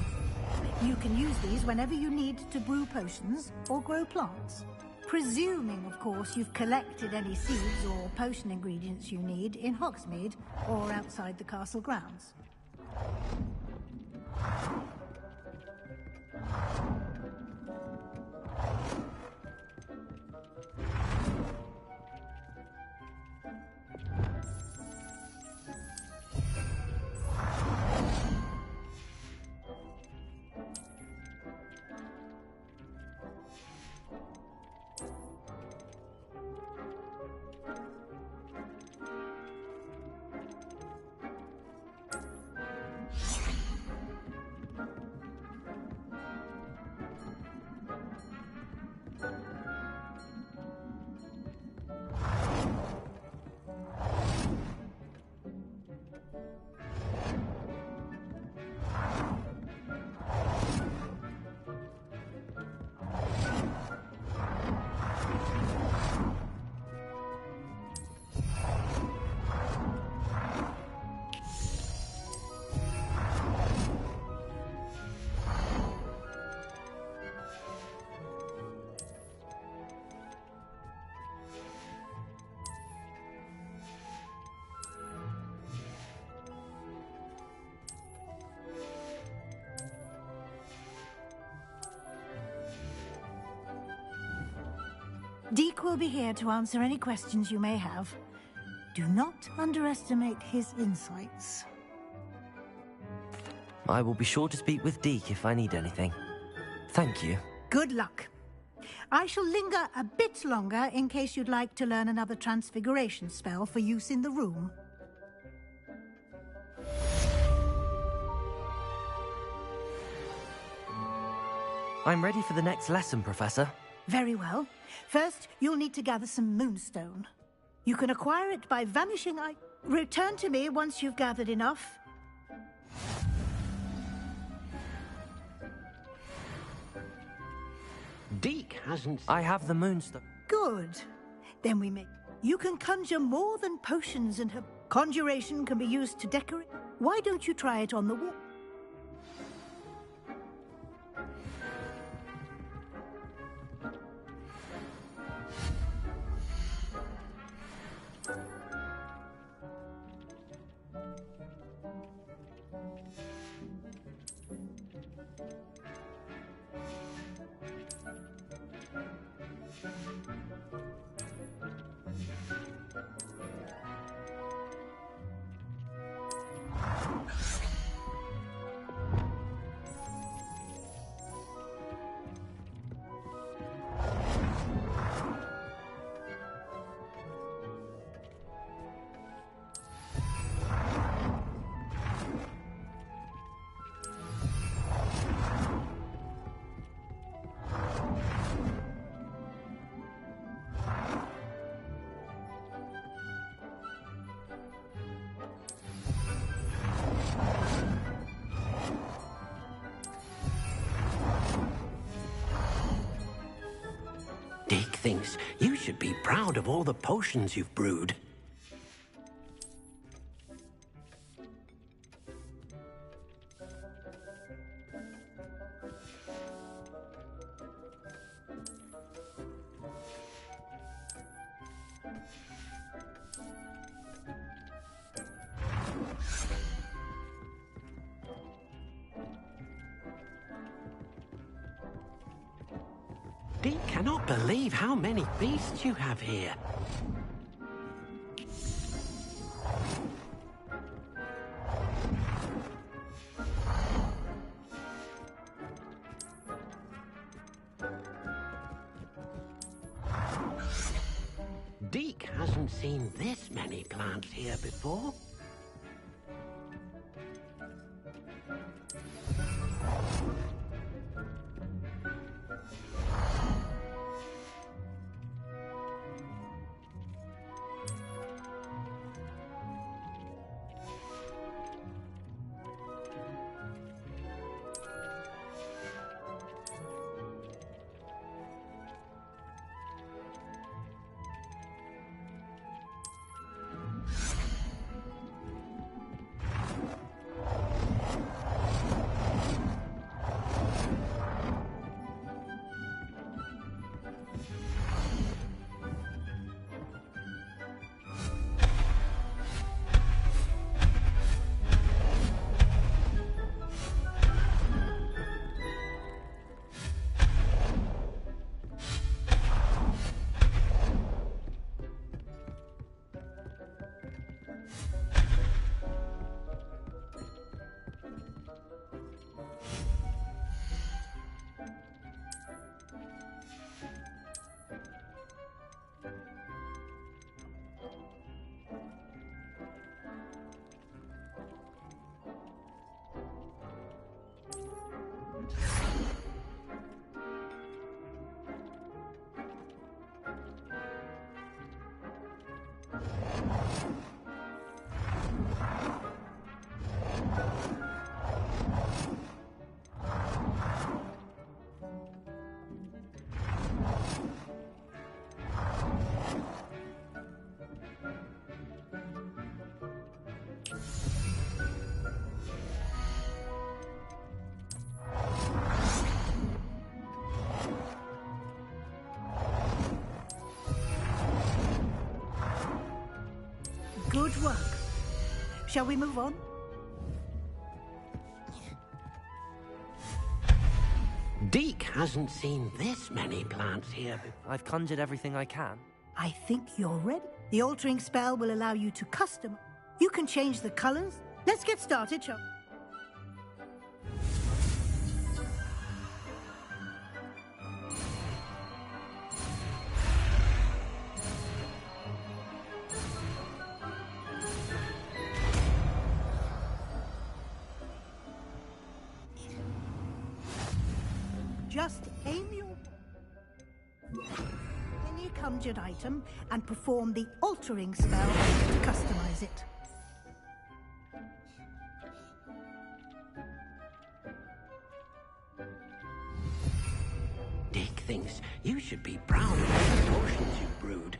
You can use these whenever you need to brew potions or grow plants. Presuming, of course, you've collected any seeds or potion ingredients you need in Hogsmeade or outside the castle grounds. Deke will be here to answer any questions you may have. Do not underestimate his insights. I will be sure to speak with Deke if I need anything. Thank you. Good luck. I shall linger a bit longer in case you'd like to learn another transfiguration spell for use in the room. I'm ready for the next lesson, Professor. Very well. First, you'll need to gather some moonstone. You can acquire it by vanishing. Return to me once you've gathered enough. Deke hasn't... I have the moonstone. Good. Then we may... You can conjure more than potions and her... Conjuration can be used to decorate. Why don't you try it on the wall? Deke thinks you should be proud of all the potions you've brewed. Deke cannot believe how many beasts you have here. Deke hasn't seen this many plants here before. Good work. Shall we move Deke hasn't seen this many plants here before. I've conjured everything I can. I think you're ready. The altering spell will allow you to custom. You can change the colors. Let's get started, shall we? Just aim your any conjured item and perform the altering spell to customize it. Deke thinks you should be proud of all the potions you brewed.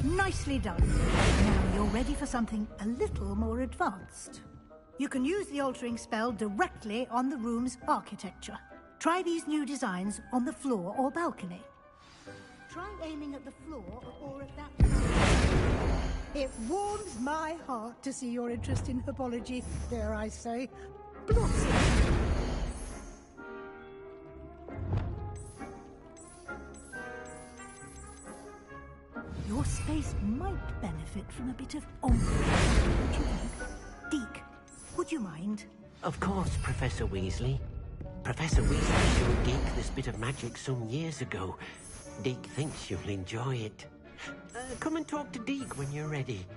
Nicely done. Now you're ready for something a little more advanced. You can use the altering spell directly on the room's architecture. Try these new designs on the floor or balcony. Try aiming at the floor or at that... It warms my heart to see your interest in herbology, dare I say, blossom. Your space might benefit from a bit of ombre. What do you think? Deke, would you mind? Of course, Professor Weasley. Professor Weasley showed Deke this bit of magic some years ago. Deke thinks you'll enjoy it. Come and talk to Deke when you're ready.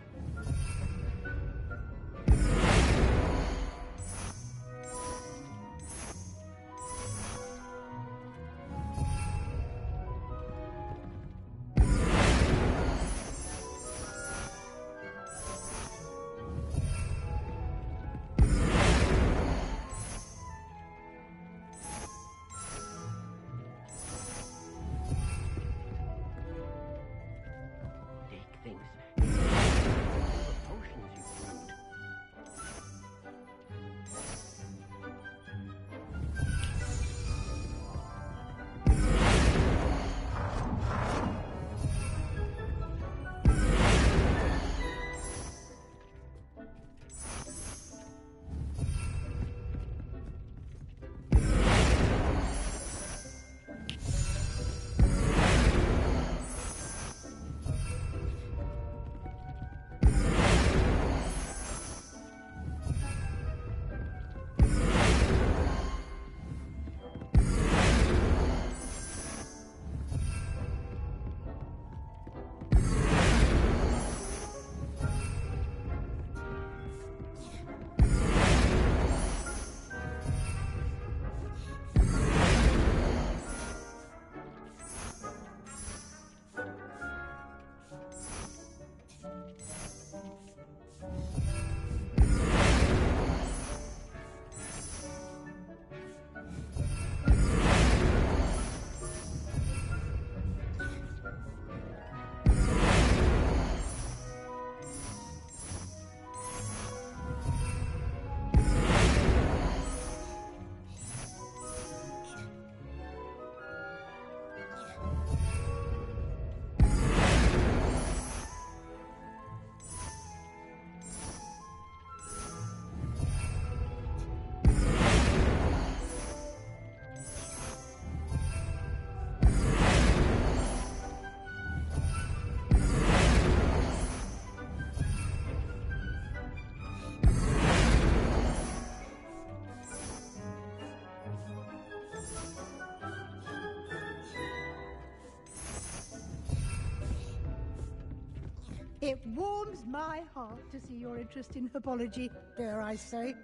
It warms my heart to see your interest in herbology, dare I say.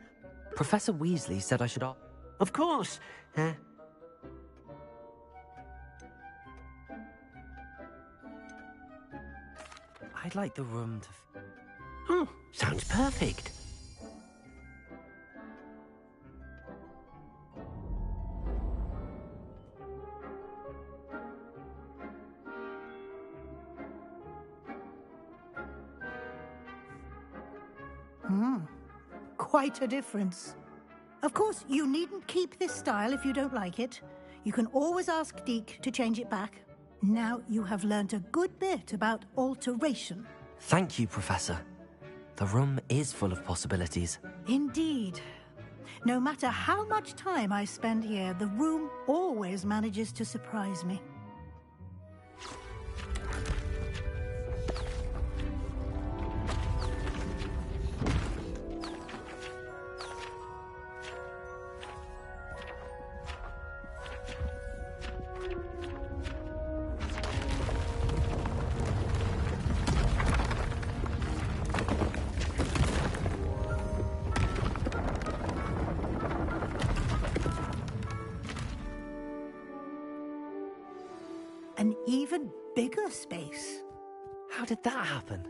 Professor Weasley said I should... Of course. I'd like the room to... Oh, sounds perfect. Quite a difference. Of course, you needn't keep this style if you don't like it. You can always ask Deke to change it back. Now you have learnt a good bit about alteration. Thank you, Professor. The room is full of possibilities. Indeed. No matter how much time I spend here, the room always manages to surprise me. An even bigger space. How did that happen?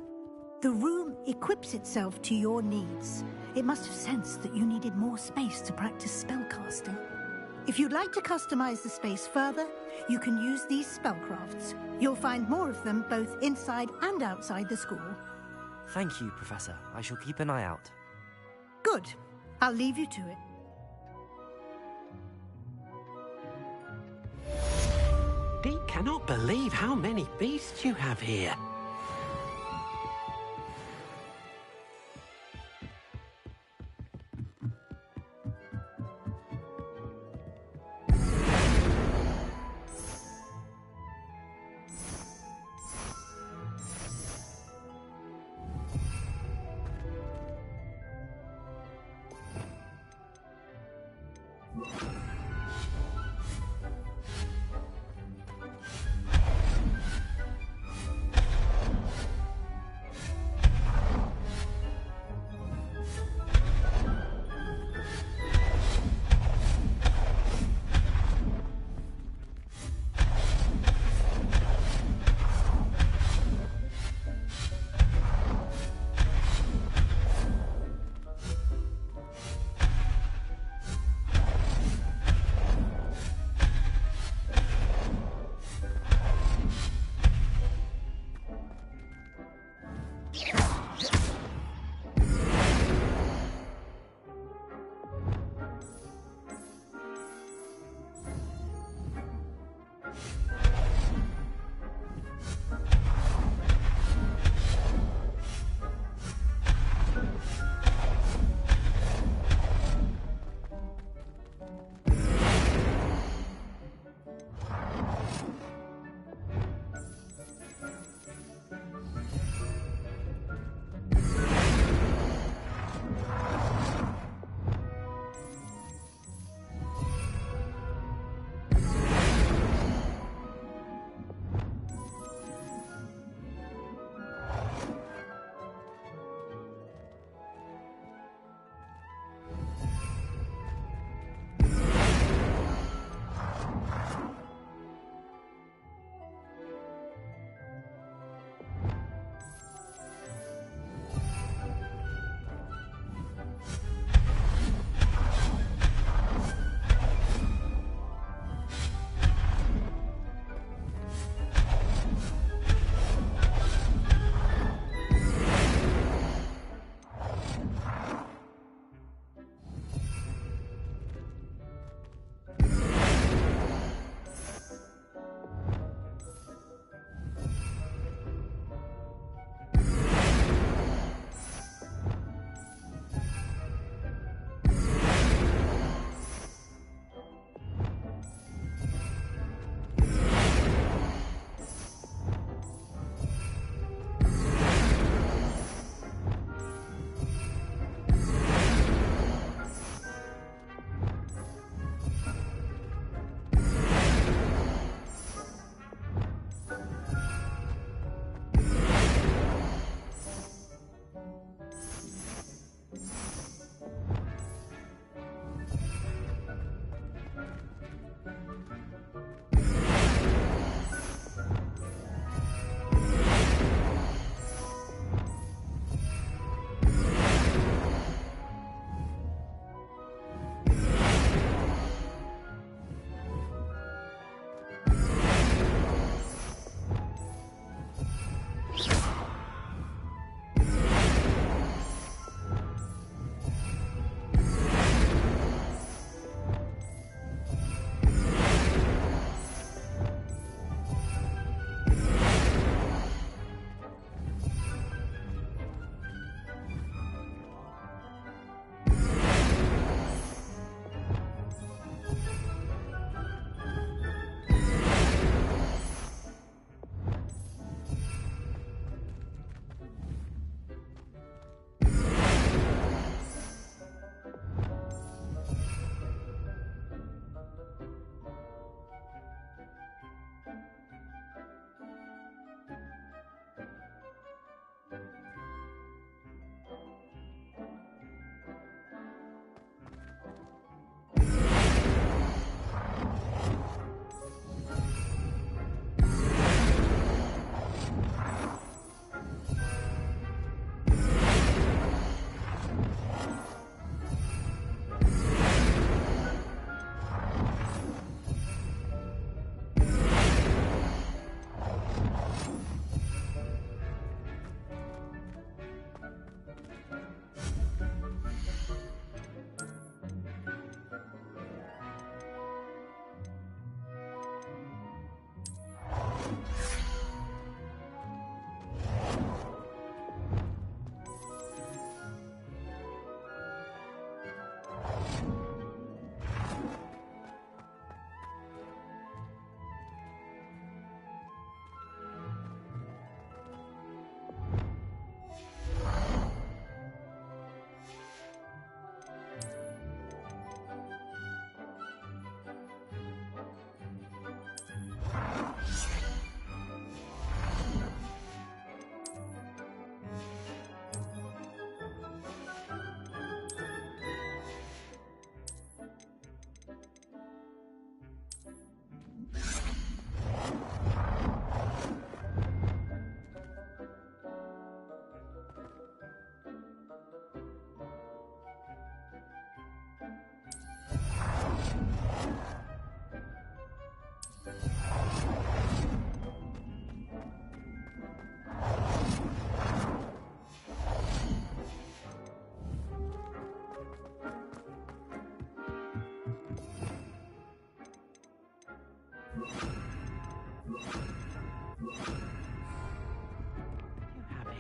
The room equips itself to your needs. It must have sensed that you needed more space to practice spellcasting. If you'd like to customize the space further, you can use these spellcrafts. You'll find more of them both inside and outside the school. Thank you, Professor. I shall keep an eye out. Good. I'll leave you to it. Deke cannot believe how many beasts you have here.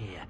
here.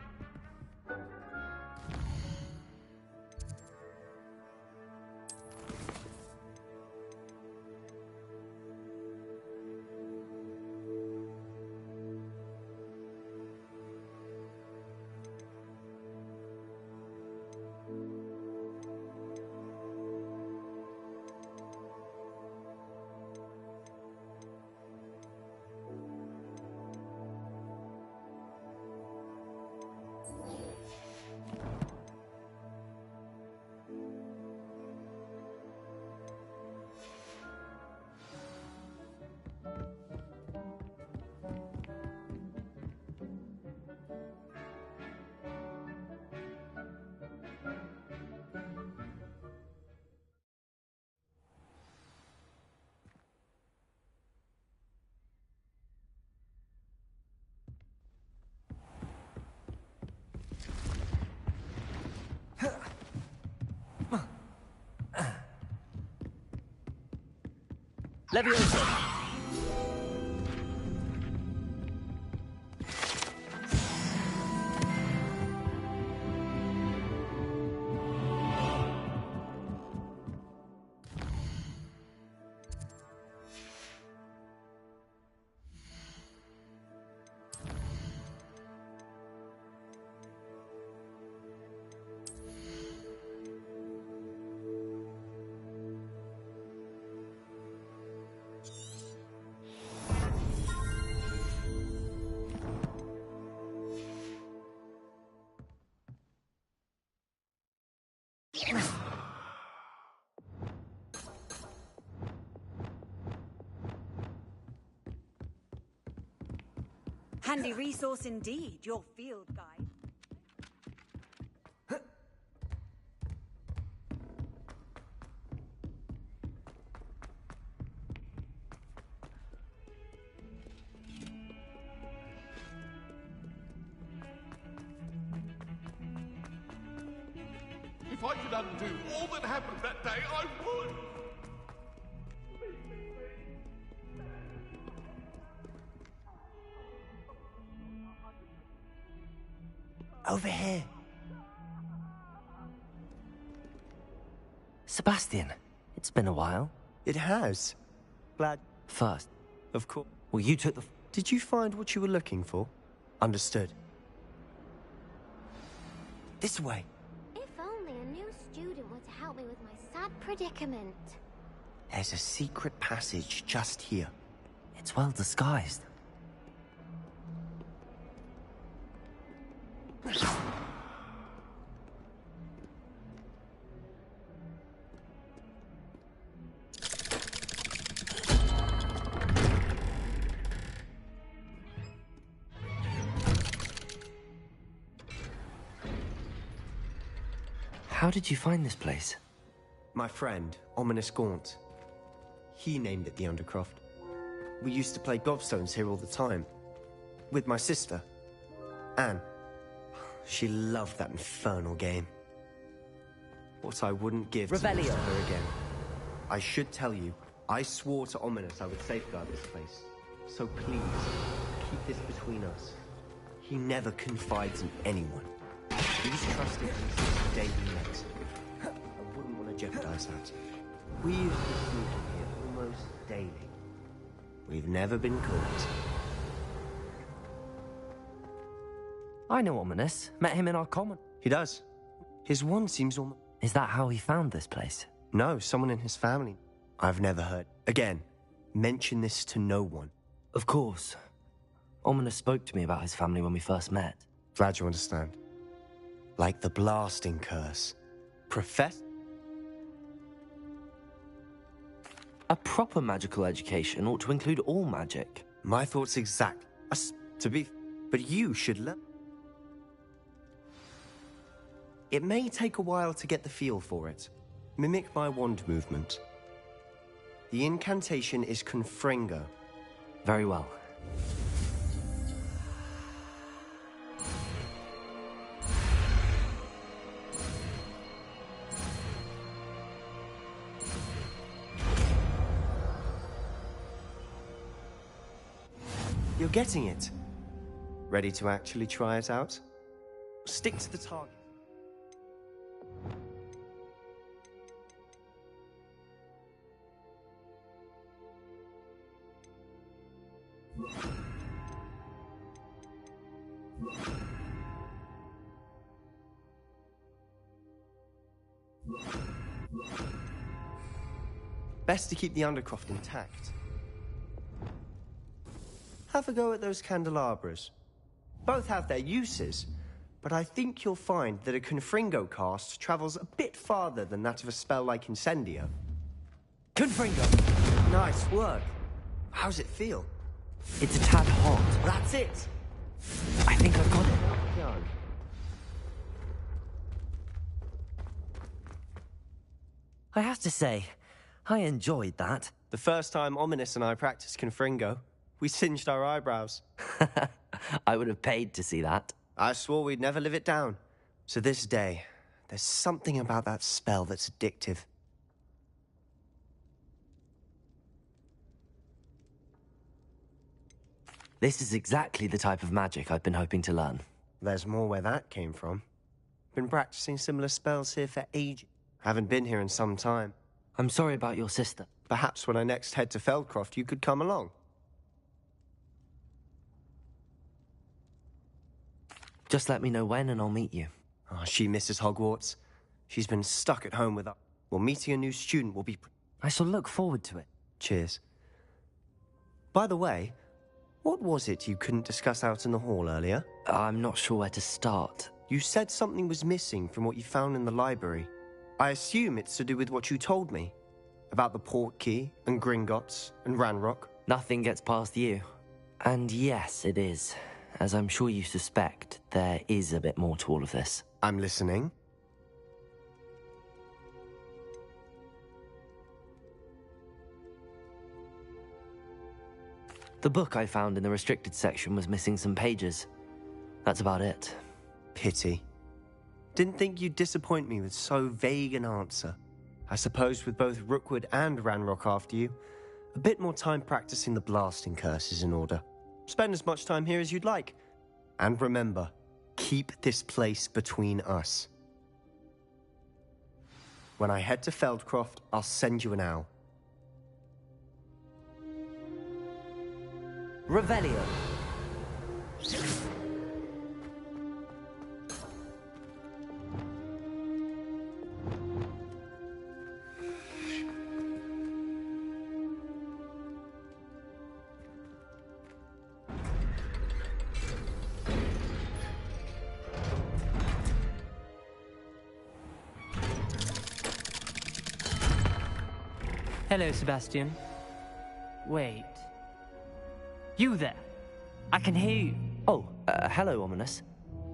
Leviosa! Handy resource indeed, your field guide. If I could undo all that happened that day, I would! Over here. Sebastian, it's been a while. It has. Glad. First. Of course. Well, you took the... Did you find what you were looking for? Understood. This way. If only a new student were to help me with my sad predicament. There's a secret passage just here. It's well disguised. How did you find this place? My friend, Ominous Gaunt. He named it the Undercroft. We used to play gobstones here all the time. With my sister, Anne. She loved that infernal game. What I wouldn't give to meet her again. I should tell you, I swore to Ominous I would safeguard this place. So please, keep this between us. He never confides in anyone. He's trusted me since the day we met. I wouldn't want to jeopardize that. We used to sneak in here almost daily. We've never been caught. I know Ominous. Met him in our common. He does. His wand seems almost... Is that how he found this place? No, someone in his family. I've never heard. Again, mention this to no one. Of course. Ominous spoke to me about his family when we first met. Glad you understand. Like the blasting curse. A proper magical education ought to include all magic. My thoughts exact. But you should learn. It may take a while to get the feel for it. Mimic my wand movement. The incantation is Confringo. Very well. You're getting it. Ready to actually try it out? Stick to the target. Best to keep the Undercroft intact. Have a go at those candelabras. Both have their uses, but I think you'll find that a Confringo cast travels a bit farther than that of a spell like Incendio. Confringo! Nice work. How's it feel? It's a tad hot. That's it! I think I've got it. Go. I have to say, I enjoyed that. The first time Ominous and I practiced Confringo, we singed our eyebrows. I would have paid to see that. I swore we'd never live it down. So this day, there's something about that spell that's addictive. This is exactly the type of magic I've been hoping to learn. There's more where that came from. Been practicing similar spells here for ages. Haven't been here in some time. I'm sorry about your sister. Perhaps when I next head to Feldcroft, you could come along. Just let me know when and I'll meet you. Oh, she misses Hogwarts. She's been stuck at home with us. Well, meeting a new student will be... I shall look forward to it. Cheers. By the way, what was it you couldn't discuss out in the hall earlier? I'm not sure where to start. You said something was missing from what you found in the library. I assume it's to do with what you told me. About the Portkey, and Gringotts, and Ranrock. Nothing gets past you. And yes, it is. As I'm sure you suspect, there is a bit more to all of this. I'm listening. The book I found in the restricted section was missing some pages. That's about it. Pity. Didn't think you'd disappoint me with so vague an answer. I suppose with both Rookwood and Ranrock after you, a bit more time practicing the blasting curse is in order. Spend as much time here as you'd like. And remember, keep this place between us. When I head to Feldcroft, I'll send you an owl. Revelio. Hello, Sebastian. Wait. You there? I can hear you. Oh, hello, Ominous.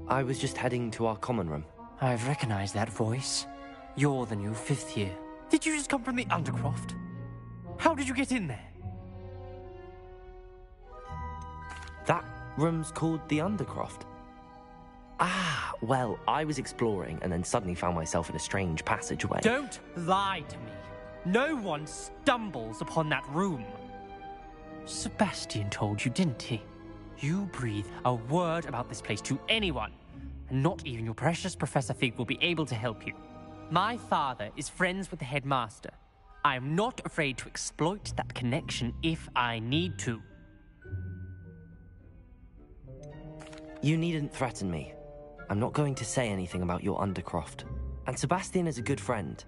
I was just heading to our common room. I've recognized that voice. You're the new 5th year. Did you just come from the Undercroft? How did you get in there? That room's called the Undercroft. Ah, well, I was exploring and then suddenly found myself in a strange passageway. Don't lie to me. No one stumbles upon that room. Sebastian told you, didn't he? You breathe a word about this place to anyone, and not even your precious Professor Fig will be able to help you. My father is friends with the headmaster. I am not afraid to exploit that connection if I need to. You needn't threaten me. I'm not going to say anything about your Undercroft. And Sebastian is a good friend.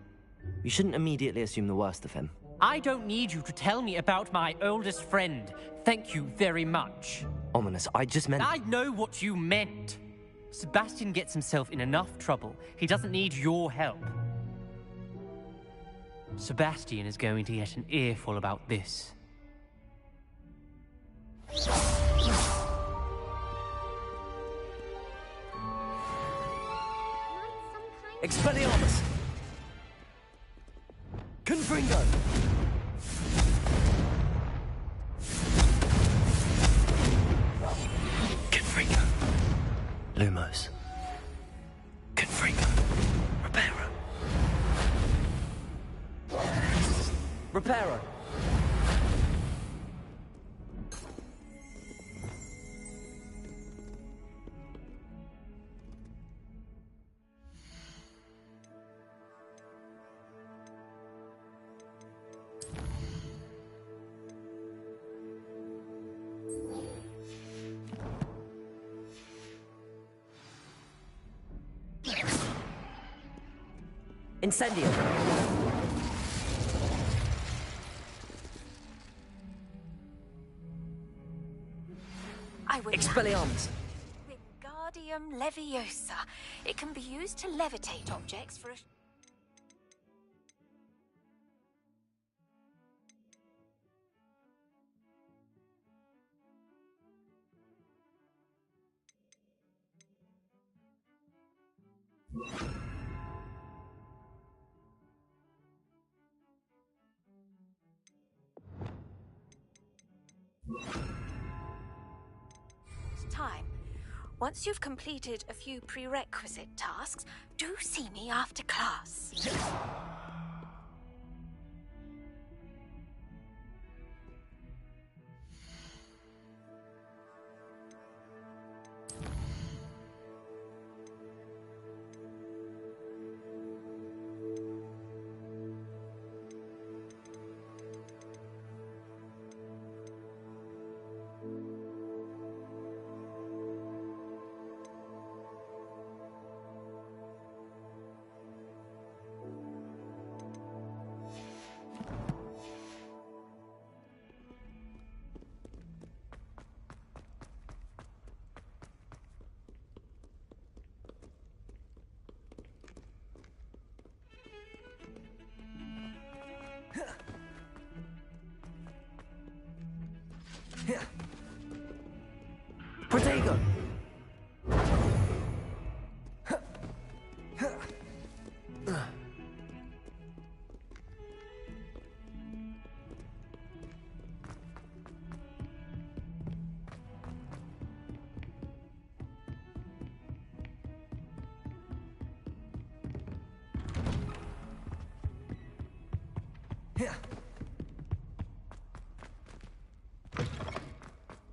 You shouldn't immediately assume the worst of him. I don't need you to tell me about my oldest friend. Thank you very much. Ominous, I just meant... I know what you meant. Sebastian gets himself in enough trouble. He doesn't need your help. Sebastian is going to get an earful about this. Expelliarmus! Confringo! Confringo. Lumos. Confringo. Reparo. Reparo. Incendio! I will. Expelliarmus! Wingardium Leviosa. It can be used to levitate objects for a... time. Once you've completed a few prerequisite tasks, do see me after class. Protego!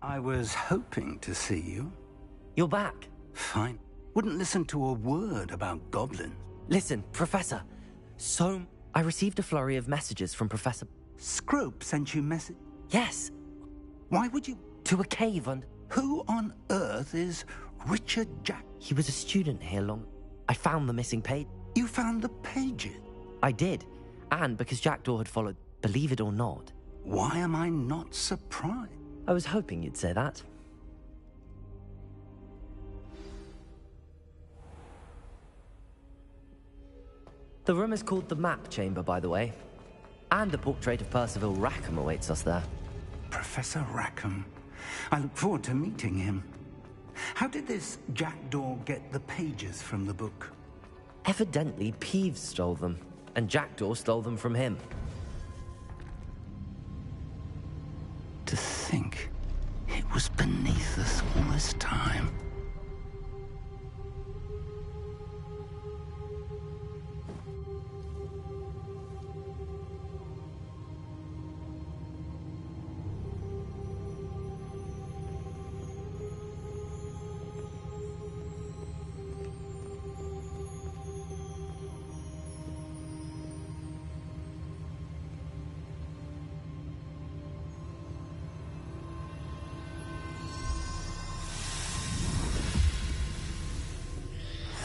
I was hoping to see you. You're back. Fine. Wouldn't listen to a word about goblins. Listen, Professor. I received a flurry of messages from Professor... Scrope sent you message? Yes. Why would you... To a cave and... Who on earth is Richard Jack? He was a student here I found the missing page. You found the pages? I did. And because Jackdaw had followed, believe it or not. Why am I not surprised? I was hoping you'd say that. The room is called the Map Chamber, by the way. And a portrait of Percival Rackham awaits us there. Professor Rackham. I look forward to meeting him. How did this Jackdaw get the pages from the book? Evidently, Peeves stole them, and Jackdaw stole them from him. To think it was beneath us all this time.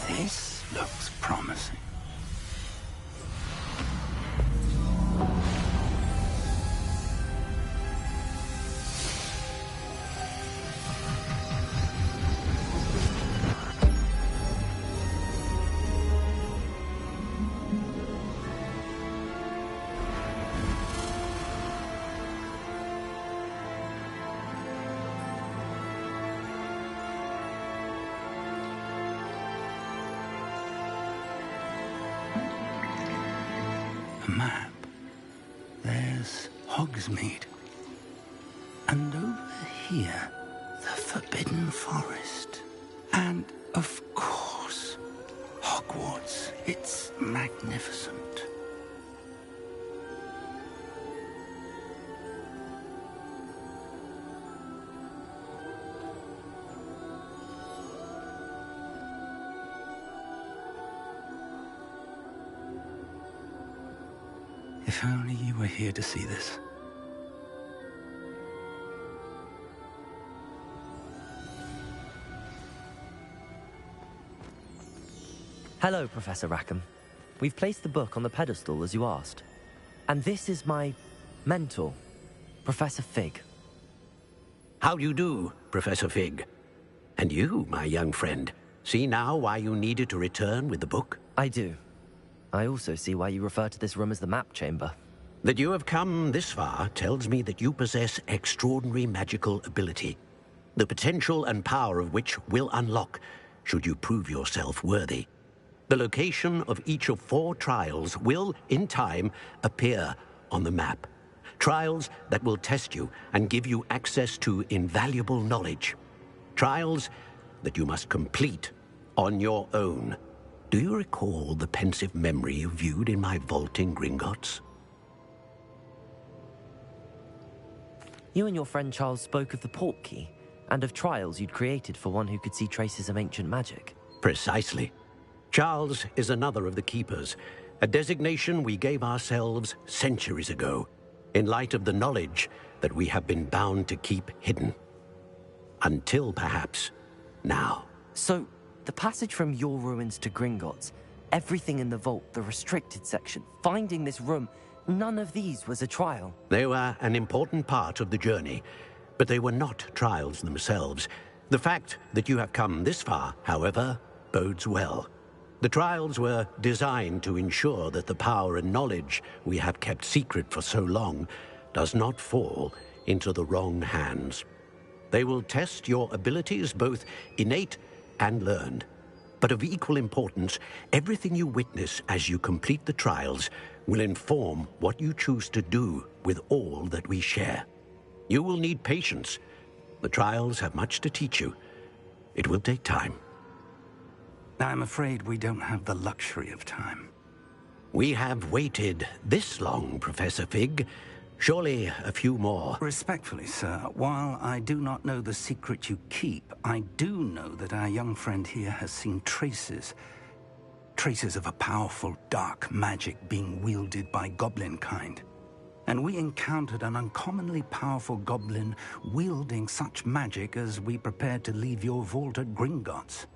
This looks promising. A map. There's Hogsmeade. And over here, the Forbidden Forest. And, of course, Hogwarts. It's magnificent. If only you were here to see this. Hello, Professor Rackham. We've placed the book on the pedestal, as you asked. And this is my mentor, Professor Fig. How do you do, Professor Fig? And you, my young friend, see now why you needed to return with the book? I do. I also see why you refer to this room as the map chamber. That you have come this far tells me that you possess extraordinary magical ability, the potential and power of which will unlock should you prove yourself worthy. The location of each of 4 trials will, in time, appear on the map. Trials that will test you and give you access to invaluable knowledge. Trials that you must complete on your own. Do you recall the pensive memory you viewed in my vault in Gringotts? You and your friend Charles spoke of the port key, and of trials you'd created for one who could see traces of ancient magic. Precisely. Charles is another of the Keepers, a designation we gave ourselves centuries ago, in light of the knowledge that we have been bound to keep hidden. Until, perhaps, now. So, the passage from your ruins to Gringotts, everything in the vault, the restricted section, finding this room, none of these was a trial. They were an important part of the journey, but they were not trials themselves. The fact that you have come this far, however, bodes well. The trials were designed to ensure that the power and knowledge we have kept secret for so long does not fall into the wrong hands. They will test your abilities, both innate and learned. But of equal importance, everything you witness as you complete the trials will inform what you choose to do with all that we share. You will need patience. The trials have much to teach you. It will take time. I'm afraid we don't have the luxury of time. We have waited this long, Professor Fig. Surely a few more. Respectfully, sir, while I do not know the secret you keep, I do know that our young friend here has seen traces of a powerful dark magic being wielded by goblin kind. And we encountered an uncommonly powerful goblin wielding such magic as we prepared to leave your vault at Gringotts.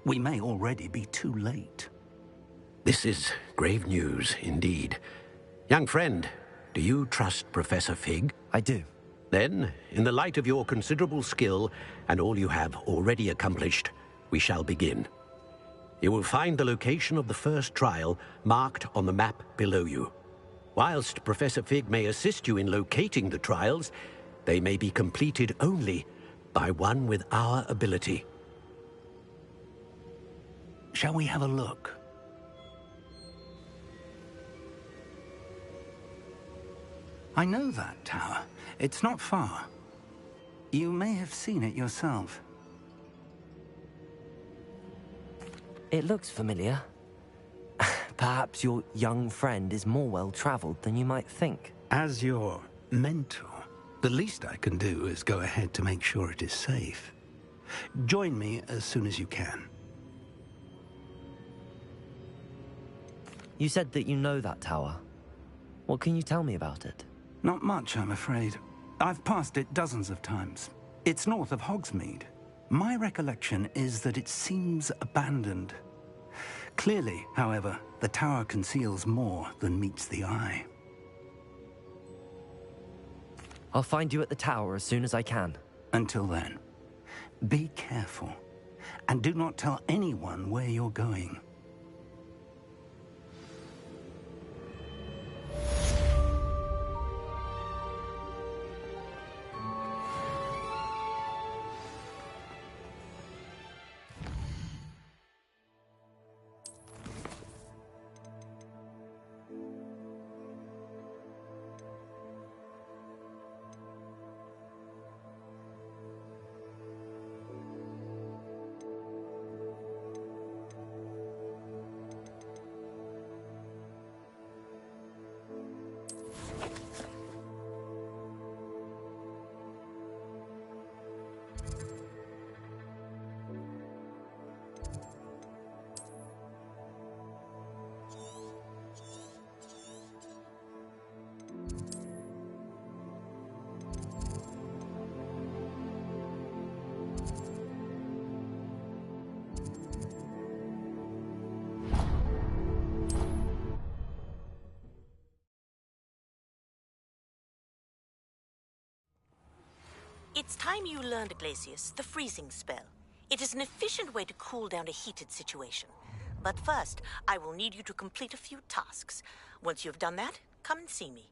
We may already be too late. This is grave news, indeed. Young friend, do you trust Professor Fig? I do. Then, in the light of your considerable skill and all you have already accomplished, we shall begin. You will find the location of the first trial marked on the map below you. Whilst Professor Fig may assist you in locating the trials, they may be completed only by one with our ability. Shall we have a look? I know that tower. It's not far. You may have seen it yourself. It looks familiar. Perhaps your young friend is more well-traveled than you might think. As your mentor, the least I can do is go ahead to make sure it is safe. Join me as soon as you can. You said that you know that tower. What can you tell me about it? Not much, I'm afraid. I've passed it dozens of times. It's north of Hogsmeade. My recollection is that it seems abandoned. Clearly, however, the tower conceals more than meets the eye. I'll find you at the tower as soon as I can. Until then, be careful, and do not tell anyone where you're going. It's time you learned, Glacius, the freezing spell. It is an efficient way to cool down a heated situation. But first, I will need you to complete a few tasks. Once you've done that, come and see me.